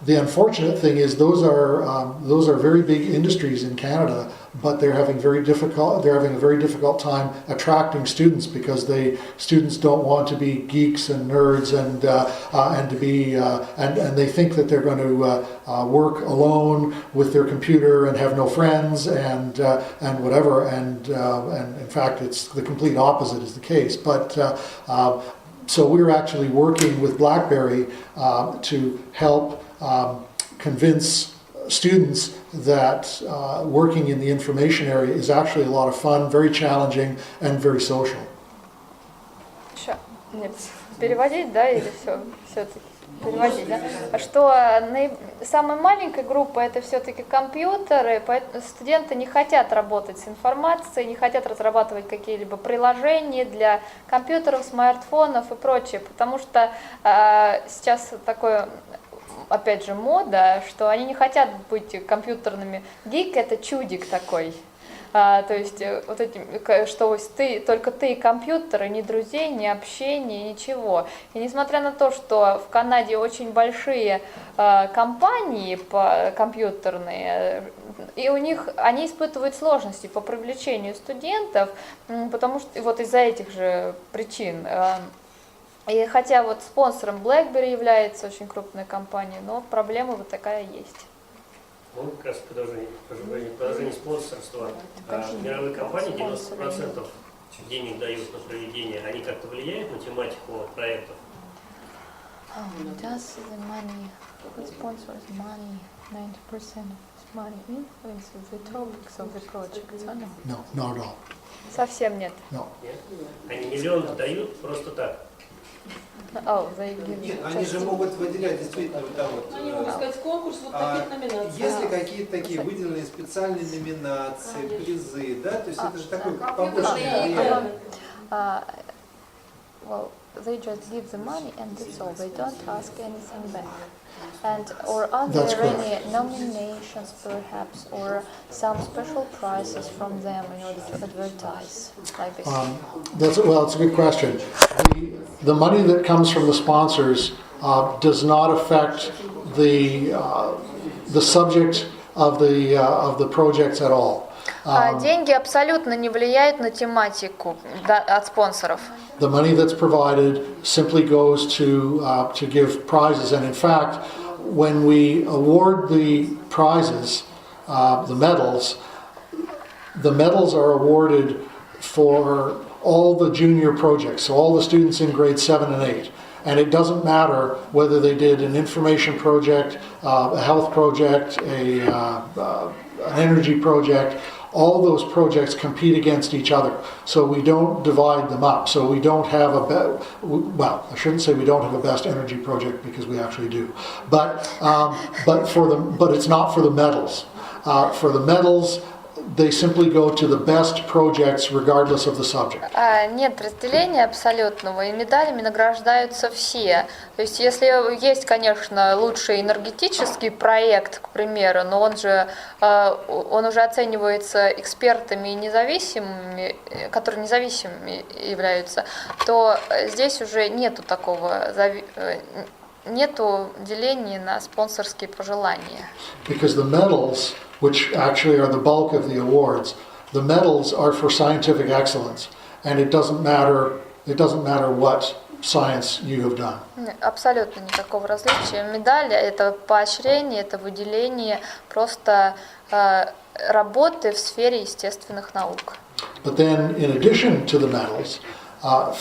the unfortunate thing is those are very big industries in Canada, but they're having a very difficult time attracting students because students don't want to be geeks and nerds and they think that they're going to work alone with their computer and have no friends and whatever, and in fact it's the complete opposite is the case. But so we're actually working with BlackBerry to help convince students that working in the information area is actually a lot of fun, very challenging, and very social. Нет, переводить, да, или все-таки переводить, да? Что самая маленькая группа это все-таки компьютеры, студенты не хотят работать с информацией, не хотят разрабатывать какие-либо приложения для компьютеров, смартфонов и прочее, потому что сейчас такое, опять же, мода, что они не хотят быть компьютерными. Гик это чудик такой. То есть вот эти, что только ты и компьютеры, ни друзей, ни общения, ничего. И несмотря на то, что в Канаде очень большие компании компьютерные, и у них они испытывают сложности по привлечению студентов, потому что вот из-за этих же причин. И хотя вот спонсором BlackBerry является очень крупная компания, но проблема вот такая есть. Ну, как раз продолжение спонсорства. Мировые компании 90% денег дают на проведение. Они как-то влияют на тематику проектов? Does the money, the sponsors money, 90% of money influences the topics of the projects, or no? No, not at all. Совсем нет. No. Нет? Они миллион дают просто так? Нет, они же могут выделять действительно вот там вот. Они могут сказать конкурс вот таких номинаций. Если какие-то такие выделенные специальные номинации, призы, да, то есть это же такой побочный влияние. Well, they just give the money and that's all. They don't ask anything back. And or are there any nominations, perhaps, or some special prizes from them in order to advertise like this? It's a good question. The money that comes from the sponsors does not affect the subject of the projects at all. Деньги абсолютно не влияют на тематику от спонсоров. The money that's provided simply goes to give prizes, and in fact, when we award the prizes, the medals are awarded for all the junior projects, so all the students in grades 7 and 8. And it doesn't matter whether they did an information project, a health project, an energy project. all those projects compete against each other. So we don't divide them up. So we don't have well, I shouldn't say we don't have a best energy project, because we actually do. But it's not for the medals. For the medals, they simply go to the best projects regardless of the subject. Нет разделения абсолютного, и медалями награждаются все. То есть, если есть, конечно, лучший энергетический проект, к примеру, но он уже оценивается экспертами и независимыми, которые независимыми являются, то здесь уже нету такого, нету деления на спонсорские пожелания. Because the medals, which actually are the bulk of the awards, the medals are for scientific excellence, and it doesn't matter what science you have done. Абсолютно никакого различия. Медаль — это поощрение, это выделение просто работы в сфере естественных наук. But then, in addition to the medals,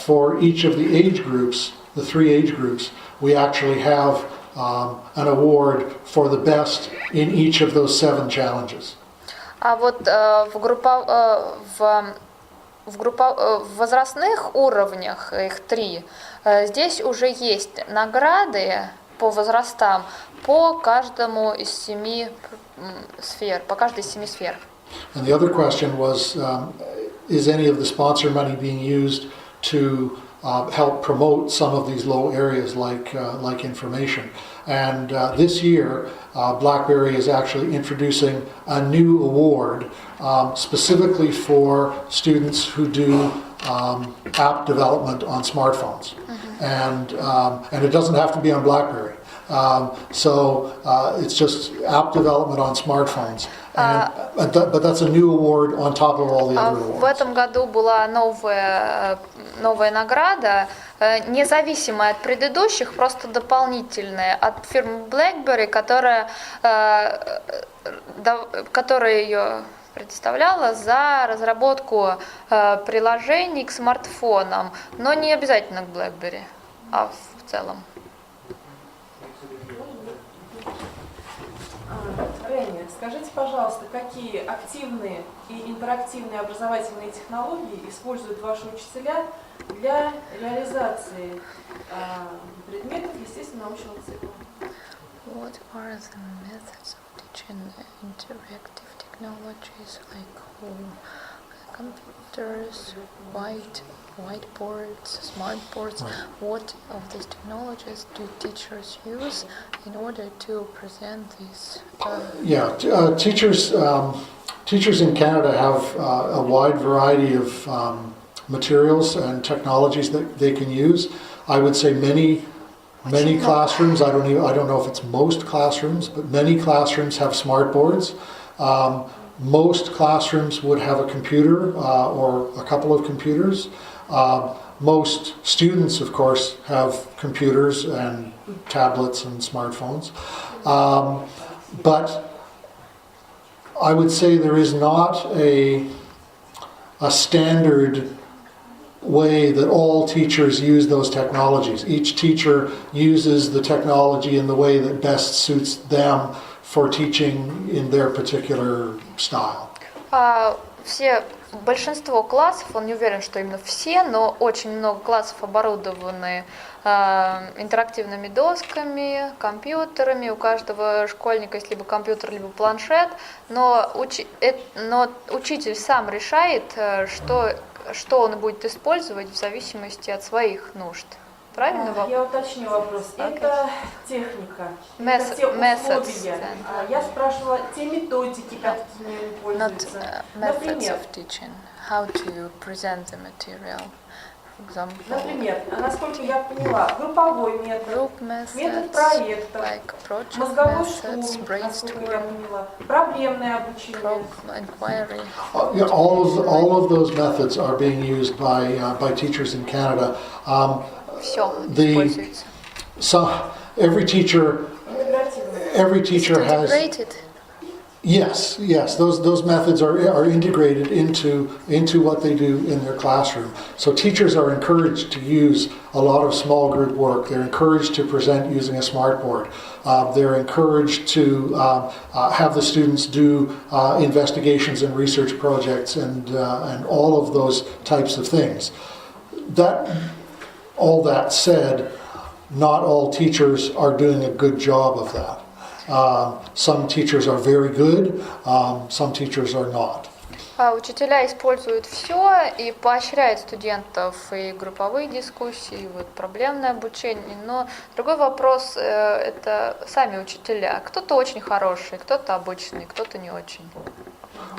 for each of the age groups, the 3 age groups, we actually have an award for the best in each of those 7 challenges. А вот в возрастных уровнях, их 3, здесь уже есть награды по возрастам по каждому из 7 сфер, по каждой из 7 сфер. And the other question was, is any of the sponsor money being used to help promote some of these low areas like information? And this year, BlackBerry is actually introducing a new award specifically for students who do app development on smartphones. Mm-hmm. And it doesn't have to be on BlackBerry. So it's just app development on smartphones. But that's a new award on top of all the other awards. В этом году была новая награда, независимая от предыдущих, просто дополнительная, от фирмы BlackBerry, которая ее предоставляла за разработку приложений к смартфонам, но не обязательно к BlackBerry, а в целом. Рени, скажите, пожалуйста, какие активные и интерактивные образовательные технологии используют ваши учителя для реализации предметов естественно-научного цикла? What are the methods of teaching interactive technologies like computers, whiteboards, smartboards? What of these technologies do teachers use in order to present these? Teachers in Canada have a wide variety of materials and technologies that they can use. I would say many classrooms, I don't know if it's most classrooms, but many classrooms have smartboards. Most classrooms would have a computer or a couple of computers. Most students, of course, have computers and tablets and smartphones. But I would say there is not a standard way that all teachers use those technologies. Each teacher uses the technology in the way that best suits them for teaching in their particular style. Большинство классов, он не уверен, что именно все, но очень много классов оборудованы интерактивными досками, компьютерами. У каждого школьника есть либо компьютер, либо планшет, но учитель сам решает, что он будет использовать в зависимости от своих нужд. Правильно? Я уточню вопрос. Это техника, это те условия. Я спрашивала те методики, какими пользуются. Например, how to present the material. For example, например, насколько я поняла, групповой метод, метод проектов, мозговой штурм, насколько я поняла, проблемное обучение. All of those methods are being used by teachers in Canada. Every teacher has Yes, those methods are integrated into what they do in their classroom. So teachers are encouraged to use a lot of small group work. They're encouraged to present using a smartboard. They're encouraged to have the students do investigations and research projects and all of those types of things. All that said, not all teachers are doing a good job of that. Some teachers are very good, some teachers are not. Учителя используют все и поощряют студентов и групповые дискуссии, и вот проблемное обучение. Но другой вопрос это сами учителя. Кто-то очень хороший, кто-то обычный, кто-то не очень.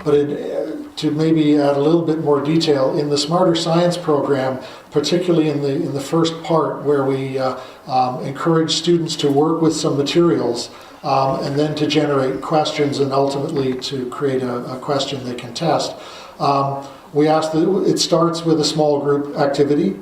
But to maybe add a little bit more detail, in the Smarter Science program, particularly in the first part where we encourage students to work with some materials and then to generate questions and ultimately to create a question they can test, we ask that it starts with a small group activity.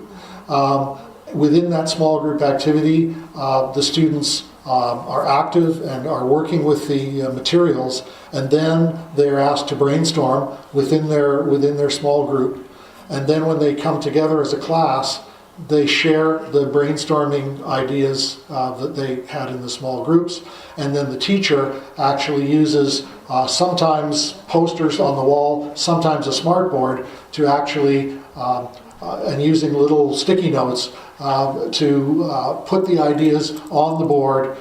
Within that small group activity, the students are active and are working with the materials, and then they're asked to brainstorm within their small group. And then when they come together as a class, they share the brainstorming ideas that they had in the small groups, and then the teacher actually uses sometimes posters on the wall, sometimes a smartboard to actually, and using little sticky notes to put the ideas on the board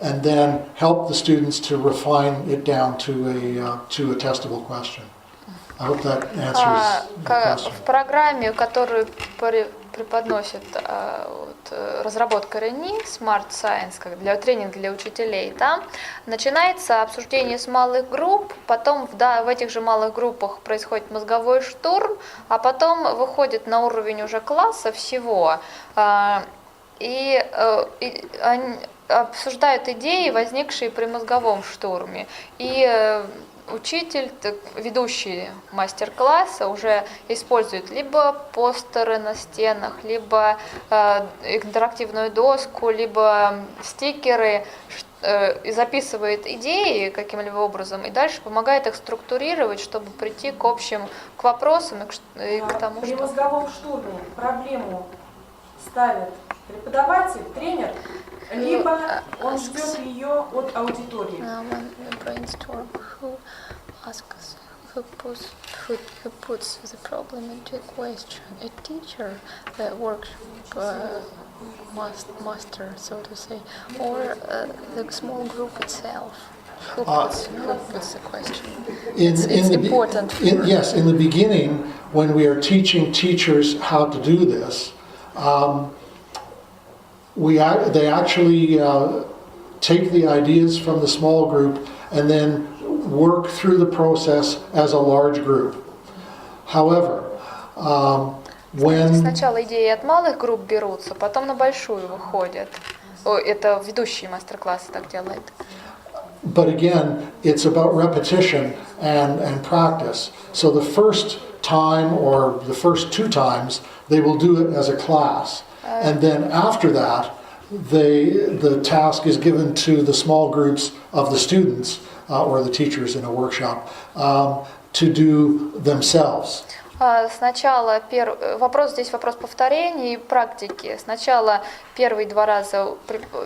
and then help the students to refine it down to a testable question. I hope that answers the question. В программе, которую преподносит разработка Рени, Smart Science, как для тренинга для учителей, там начинается обсуждение с малых групп, потом в этих же малых группах происходит мозговой штурм, а потом выходит на уровень уже класса всего, и они обсуждают идеи, возникшие при мозговом штурме. И учитель, ведущий мастер-класса, уже использует либо постеры на стенах, либо интерактивную доску, либо стикеры, и записывает идеи каким-либо образом, и дальше помогает их структурировать, чтобы прийти к вопросам и к тому, При мозговом штурме проблему ставит преподаватель, тренер, либо он ждет ее от аудитории. Who puts the problem into question? A teacher, the workshop master, so to say, or the small group itself? Who puts the question? It's important. Yes, in the beginning, when we are teaching teachers how to do this, they actually take the ideas from the small group and then work through the process as a large group. However, Сначала идеи от малых групп берутся, потом на большую выходят. Это ведущий мастер-класса так делает. But again, it's about repetition and practice. So the first time or the first two times, they will do it as a class. And then after that, the task is given to the small groups of the students or the teachers in a workshop to do themselves. Сначала вопрос повторения и практики. Сначала первые два раза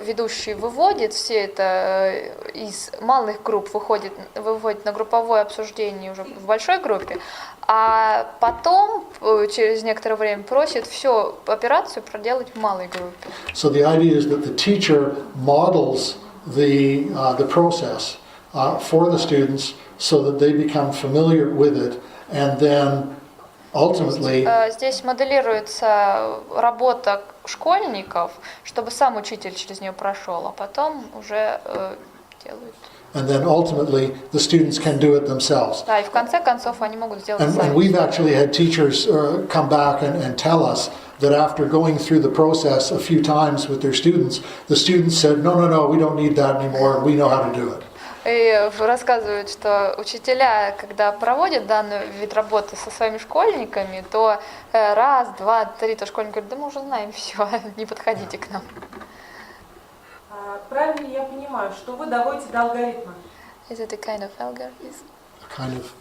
ведущий выводит все это из малых групп, выводит на групповое обсуждение уже в большой группе, а потом через некоторое время просит всю операцию проделать в малой группе. So the idea is that the teacher models the process for the students so that they become familiar with it, and then ultimately, здесь моделируется работа школьников, чтобы сам учитель через нее прошел, а потом уже делают. And then ultimately, the students can do it themselves. Да, и в конце концов они могут сделать сами. And we've actually had teachers come back and tell us that after going through the process a few times with their students, the students said, no, we don't need that anymore, we know how to do it. И рассказывают, что учителя, когда проводят данный вид работы со своими школьниками, то раз, два, три, то школьник говорит, да мы уже знаем все, не подходите к нам. Правильно я понимаю, что вы доводите до алгоритма? Is it a kind of algorithm? A kind of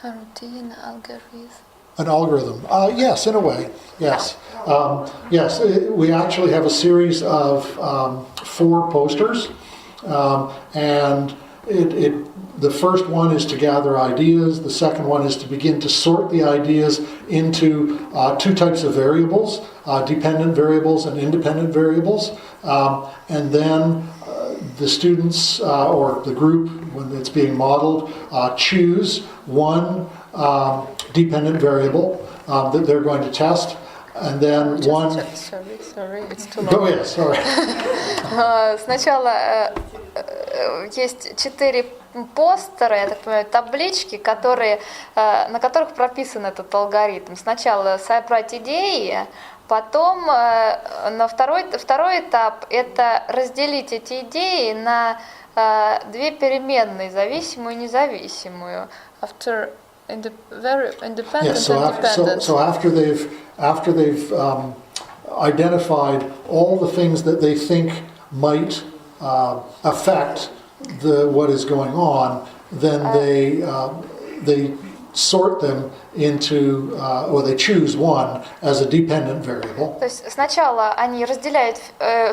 A routine algorithm? an algorithm. Yes, in a way. Yes. Yes, we actually have a series of 4 posters, and the first one is to gather ideas. The second one is to begin to sort the ideas into 2 types of variables, dependent variables and independent variables. And then the students or the group, when it's being modeled, choose one dependent variable that they're going to test, and then one... Sorry, it's too long. Go ahead, sorry. Сначала есть 4 постера, я так понимаю, таблички, на которых прописан этот алгоритм. Сначала собрать идеи, потом на второй этап это разделить эти идеи на 2 переменные, зависимую и независимую. After very independent Yes, and dependent. so after they've identified all the things that they think might affect what is going on, then they sort them into, or they choose one as a dependent variable. То есть сначала они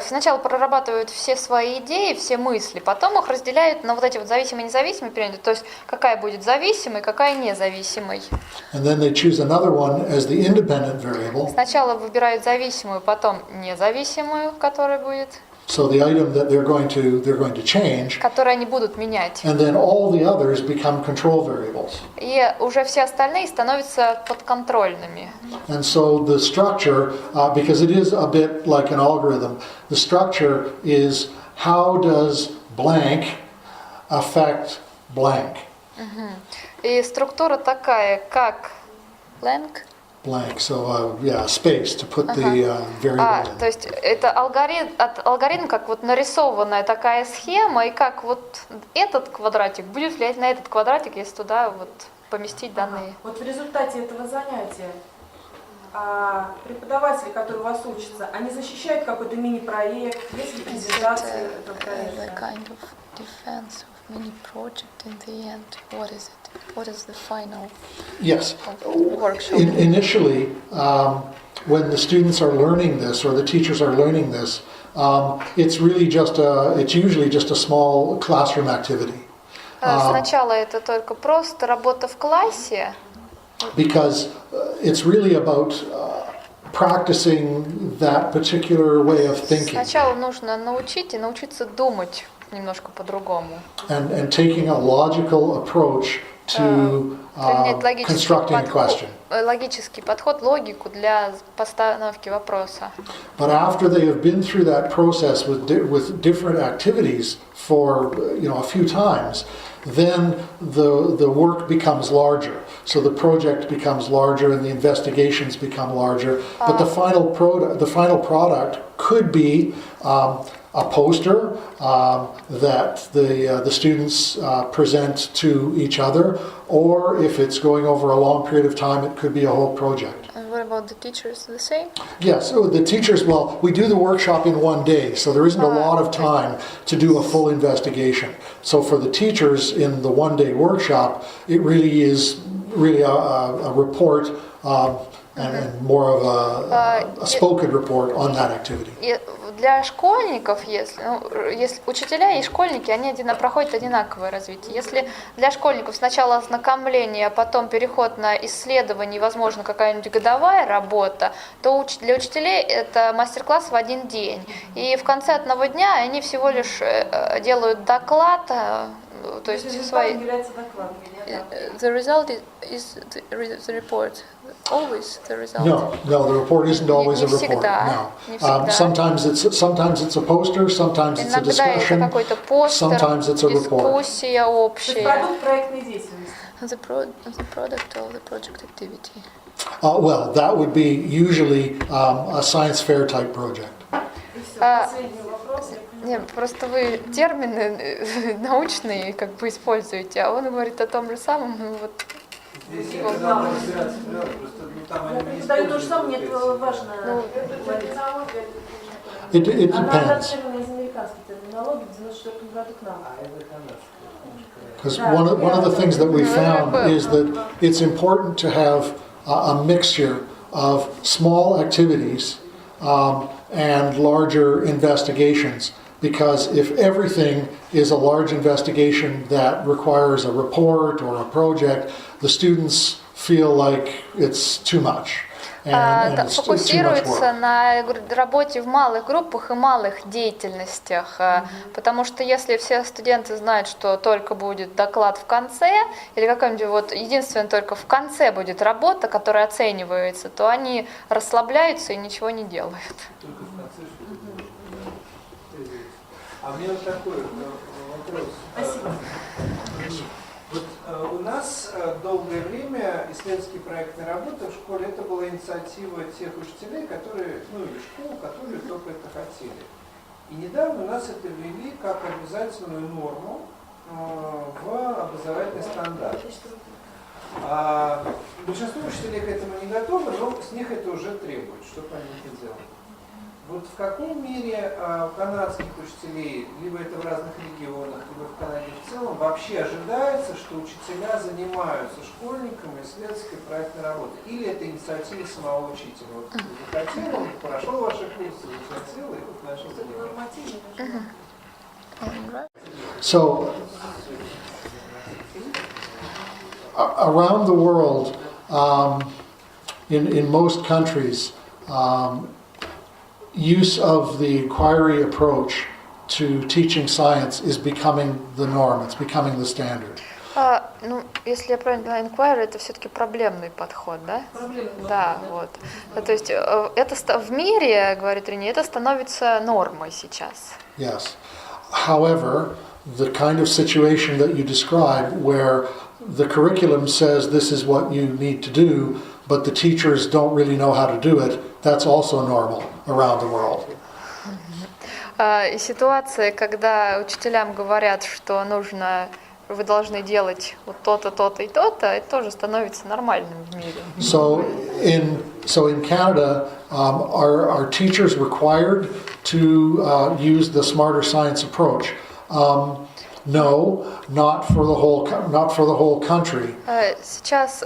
сначала прорабатывают все свои идеи, все мысли, потом их разделяют на вот эти вот зависимые и независимые периоды, то есть какая будет зависимой, какая независимой. And then they choose another one as the independent variable. Сначала выбирают зависимую, потом независимую, которая будет. So the item that they're going to change, которые они будут менять. and then all the others become control variables. И уже все остальные становятся подконтрольными. And so the structure, because it is a bit like an algorithm, the structure is how does blank affect blank? И структура такая, как blank. Blank, so space to put the variable in. То есть это алгоритм как вот нарисованная такая схема, и как вот этот квадратик будет влиять на этот квадратик, если туда вот поместить данные. Вот в результате этого занятия преподаватели, которые у вас учатся, они защищают какой-то мини-проект, есть ли презентация этого проекта? Mini project in the end. What is it? What is the final workshop? Initially, when the students are learning this or the teachers are learning this, it's usually just a small classroom activity. Сначала это только просто работа в классе. Because it's really about practicing that particular way of thinking. Сначала нужно научиться думать немножко по-другому. And taking a logical approach to constructing a question. Логический подход, логику для постановки вопроса. But after they have been through that process with different activities for a few times, then the work becomes larger. So the project becomes larger and the investigations become larger. But the final product could be a poster that the students present to each other, or if it's going over a long period of time, it could be a whole project. And what about the teachers? The same? Yes, the teachers, we do the workshop in one day, so there isn't a lot of time to do a full investigation. So for the teachers in the one-day workshop, it really is a report and more of a spoken report on that activity. Для школьников, если учителя и школьники, они проходят одинаковое развитие. Если для школьников сначала ознакомление, а потом переход на исследование, возможно, какая-нибудь годовая работа, то для учителей это мастер-класс в один день. И в конце одного дня они всего лишь делают доклад, то есть свои... The result is the report. Always the result. No, the report isn't always a report. No. Sometimes it's a poster, sometimes it's a discussion, sometimes it's a report. Дискуссия общая. Продукт проектной деятельности. The product of the project activity. Well, that would be usually a science fair type project. Нет, просто вы термины научные используете, а он говорит о том же самом. Преподаю то же самое, мне это важно. It depends. Она адаптирована из американской терминологии в 94 году к нам. Because one of the things that we found is that it's important to have a mixture of small activities and larger investigations. Because if everything is a large investigation that requires a report or a project, the students feel like it's too much. Фокусируется на работе в малых группах и малых деятельностях, потому что если все студенты знают, что только будет доклад в конце, или какой-нибудь вот единственное только в конце будет работа, которая оценивается, то они расслабляются и ничего не делают. А у меня вот такой вопрос. Спасибо. Вот у нас долгое время исследовательские проектные работы в школе это была инициатива тех учителей, которые, или школ, которые только это хотели. И недавно у нас это ввели как обязательную норму в образовательный стандарт. Большинство учителей к этому не готовы, но с них это уже требует, чтобы они это делали. Вот в каком мере у канадских учителей, либо это в разных регионах, либо в Канаде в целом, вообще ожидается, что учителя занимаются школьниками исследовательской проектной работой? Или это инициатива самого учителя? Вот захотел, он прошел ваши курсы, захотел, и вот начал заниматься. So, around the world, in most countries, use of the inquiry approach to teaching science is becoming the norm, it's becoming the standard. Если я правильно поняла, inquiry это все-таки проблемный подход, да? Да, вот. То есть это в мире, говорит Рени, это становится нормой сейчас. Yes. However, the kind of situation that you describe where the curriculum says this is what you need to do, but the teachers don't really know how to do it, that's also normal around the world. И ситуация, когда учителям говорят, что вы должны делать вот то-то, то-то и то-то, это тоже становится нормальным в мире. So in Canada, are teachers required to use the smarter science approach? No, not for the whole country. Сейчас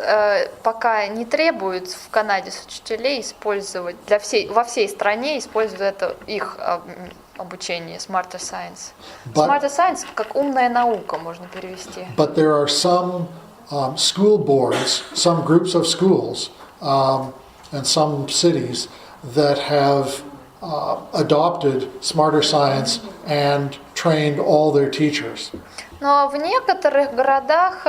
пока не требуют в Канаде с учителей использовать во всей стране используют это их обучение Smarter Science. Smarter Science как умная наука можно перевести. But there are some school boards, some groups of schools, and some cities that have adopted Smarter Science and trained all their teachers. Но в некоторых городах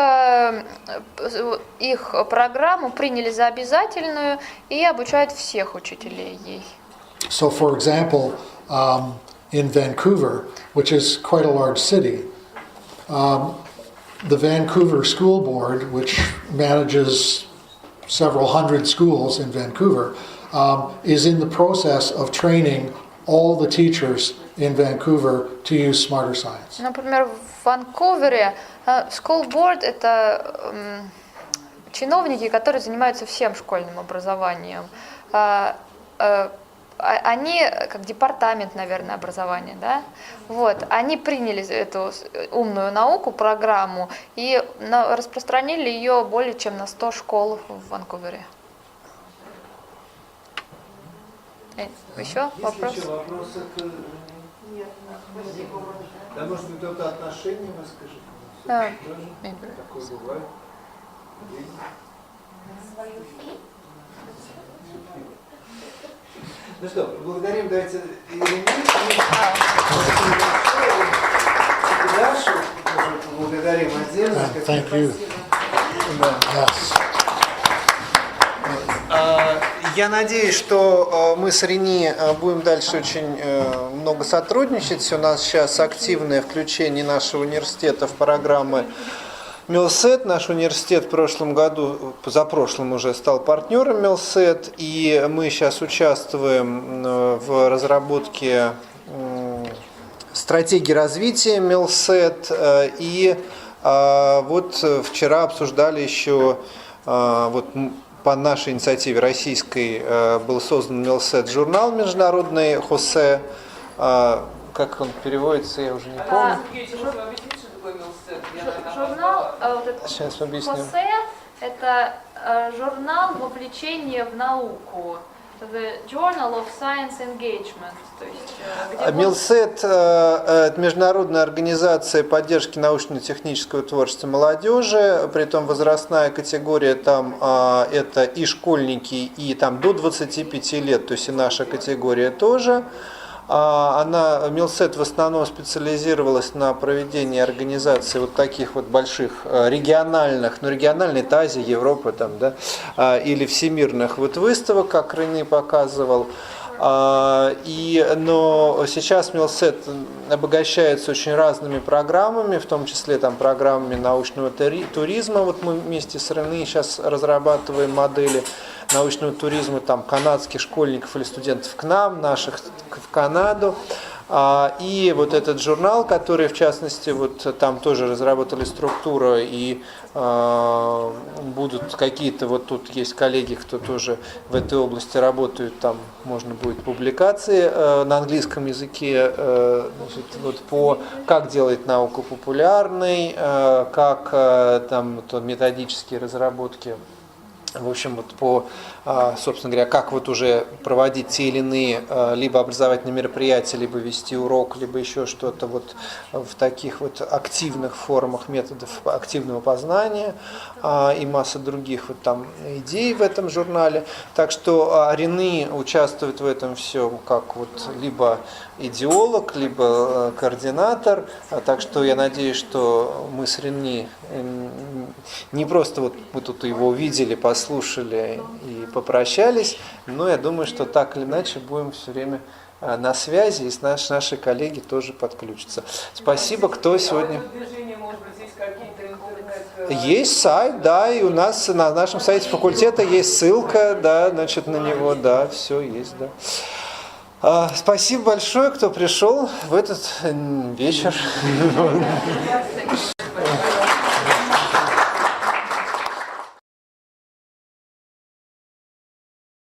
их программу приняли за обязательную и обучают всех учителей ей. So, for example, in Vancouver, which is quite a large city, the Vancouver School Board, which manages several hundred schools in Vancouver, is in the process of training all the teachers in Vancouver to use Smarter Science. Например, в Ванкувере School Board это чиновники, которые занимаются всем школьным образованием. Они, как департамент, наверное, образования, да? Вот, они приняли эту умную науку, программу, и распространили ее более чем на 100 школ в Ванкувере. Еще вопрос? Есть еще вопросы? Нет, спасибо. Да, может быть, кто-то отношение выскажет? Такое бывает. Ну что, благодарим, давайте Рени, и Дашу благодарим отдельно. Thank you. Yes. Я надеюсь, что мы с Рени будем дальше очень много сотрудничать. У нас сейчас активное включение нашего университета в программы МИЛСЭТ. Наш университет в прошлом году, позапрошлом уже стал партнером МИЛСЭТ, и мы сейчас участвуем в разработке стратегии развития МИЛСЭТ. И вот вчера обсуждали еще по нашей инициативе российской был создан МИЛСЭТ журнал международный «Хосе». Как он переводится, я уже не помню. Журнал, вот этот Сейчас объясню. Хосе, это журнал вовлечения в науку. The Journal of Science Engagement. То есть, МИЛСЭТ – это международная организация поддержки научно-технического творчества молодежи, притом возрастная категория там это и школьники, и там до 25 лет, то есть и наша категория тоже. МИЛСЭТ в основном специализировалась на проведении организации вот таких вот больших региональных, региональной это Азия, Европа там, да, или всемирных вот выставок, как Рени показывал. Но сейчас МИЛСЭТ обогащается очень разными программами, в том числе там, программами научного туризма. Вот мы вместе с Рени сейчас разрабатываем модели научного туризма там, канадских школьников или студентов к нам, наших в Канаду. И вот этот журнал, который, в частности, вот там тоже разработали структуру, и будут какие-то, вот тут есть коллеги, кто тоже в этой области работают, там можно будет публикации на английском языке, значит, вот по как делать науку популярной, как там методические разработки. В общем, вот по, собственно говоря, как вот уже проводить те или иные либо образовательные мероприятия, либо вести урок, либо еще что-то вот в таких вот активных формах методов активного познания и масса других вот там идей в этом журнале. Так что Рени участвует в этом всем как вот либо идеолог, либо координатор. Так что я надеюсь, что мы с Рени не просто вот мы тут его увидели, послушали и попрощались, но я думаю, что так или иначе будем все время на связи, и наши коллеги тоже подключатся. Спасибо, кто сегодня... Есть сайт, да, и у нас на нашем сайте факультета есть ссылка, да, значит, на него, да, все есть, да. Спасибо большое, кто пришел в этот вечер.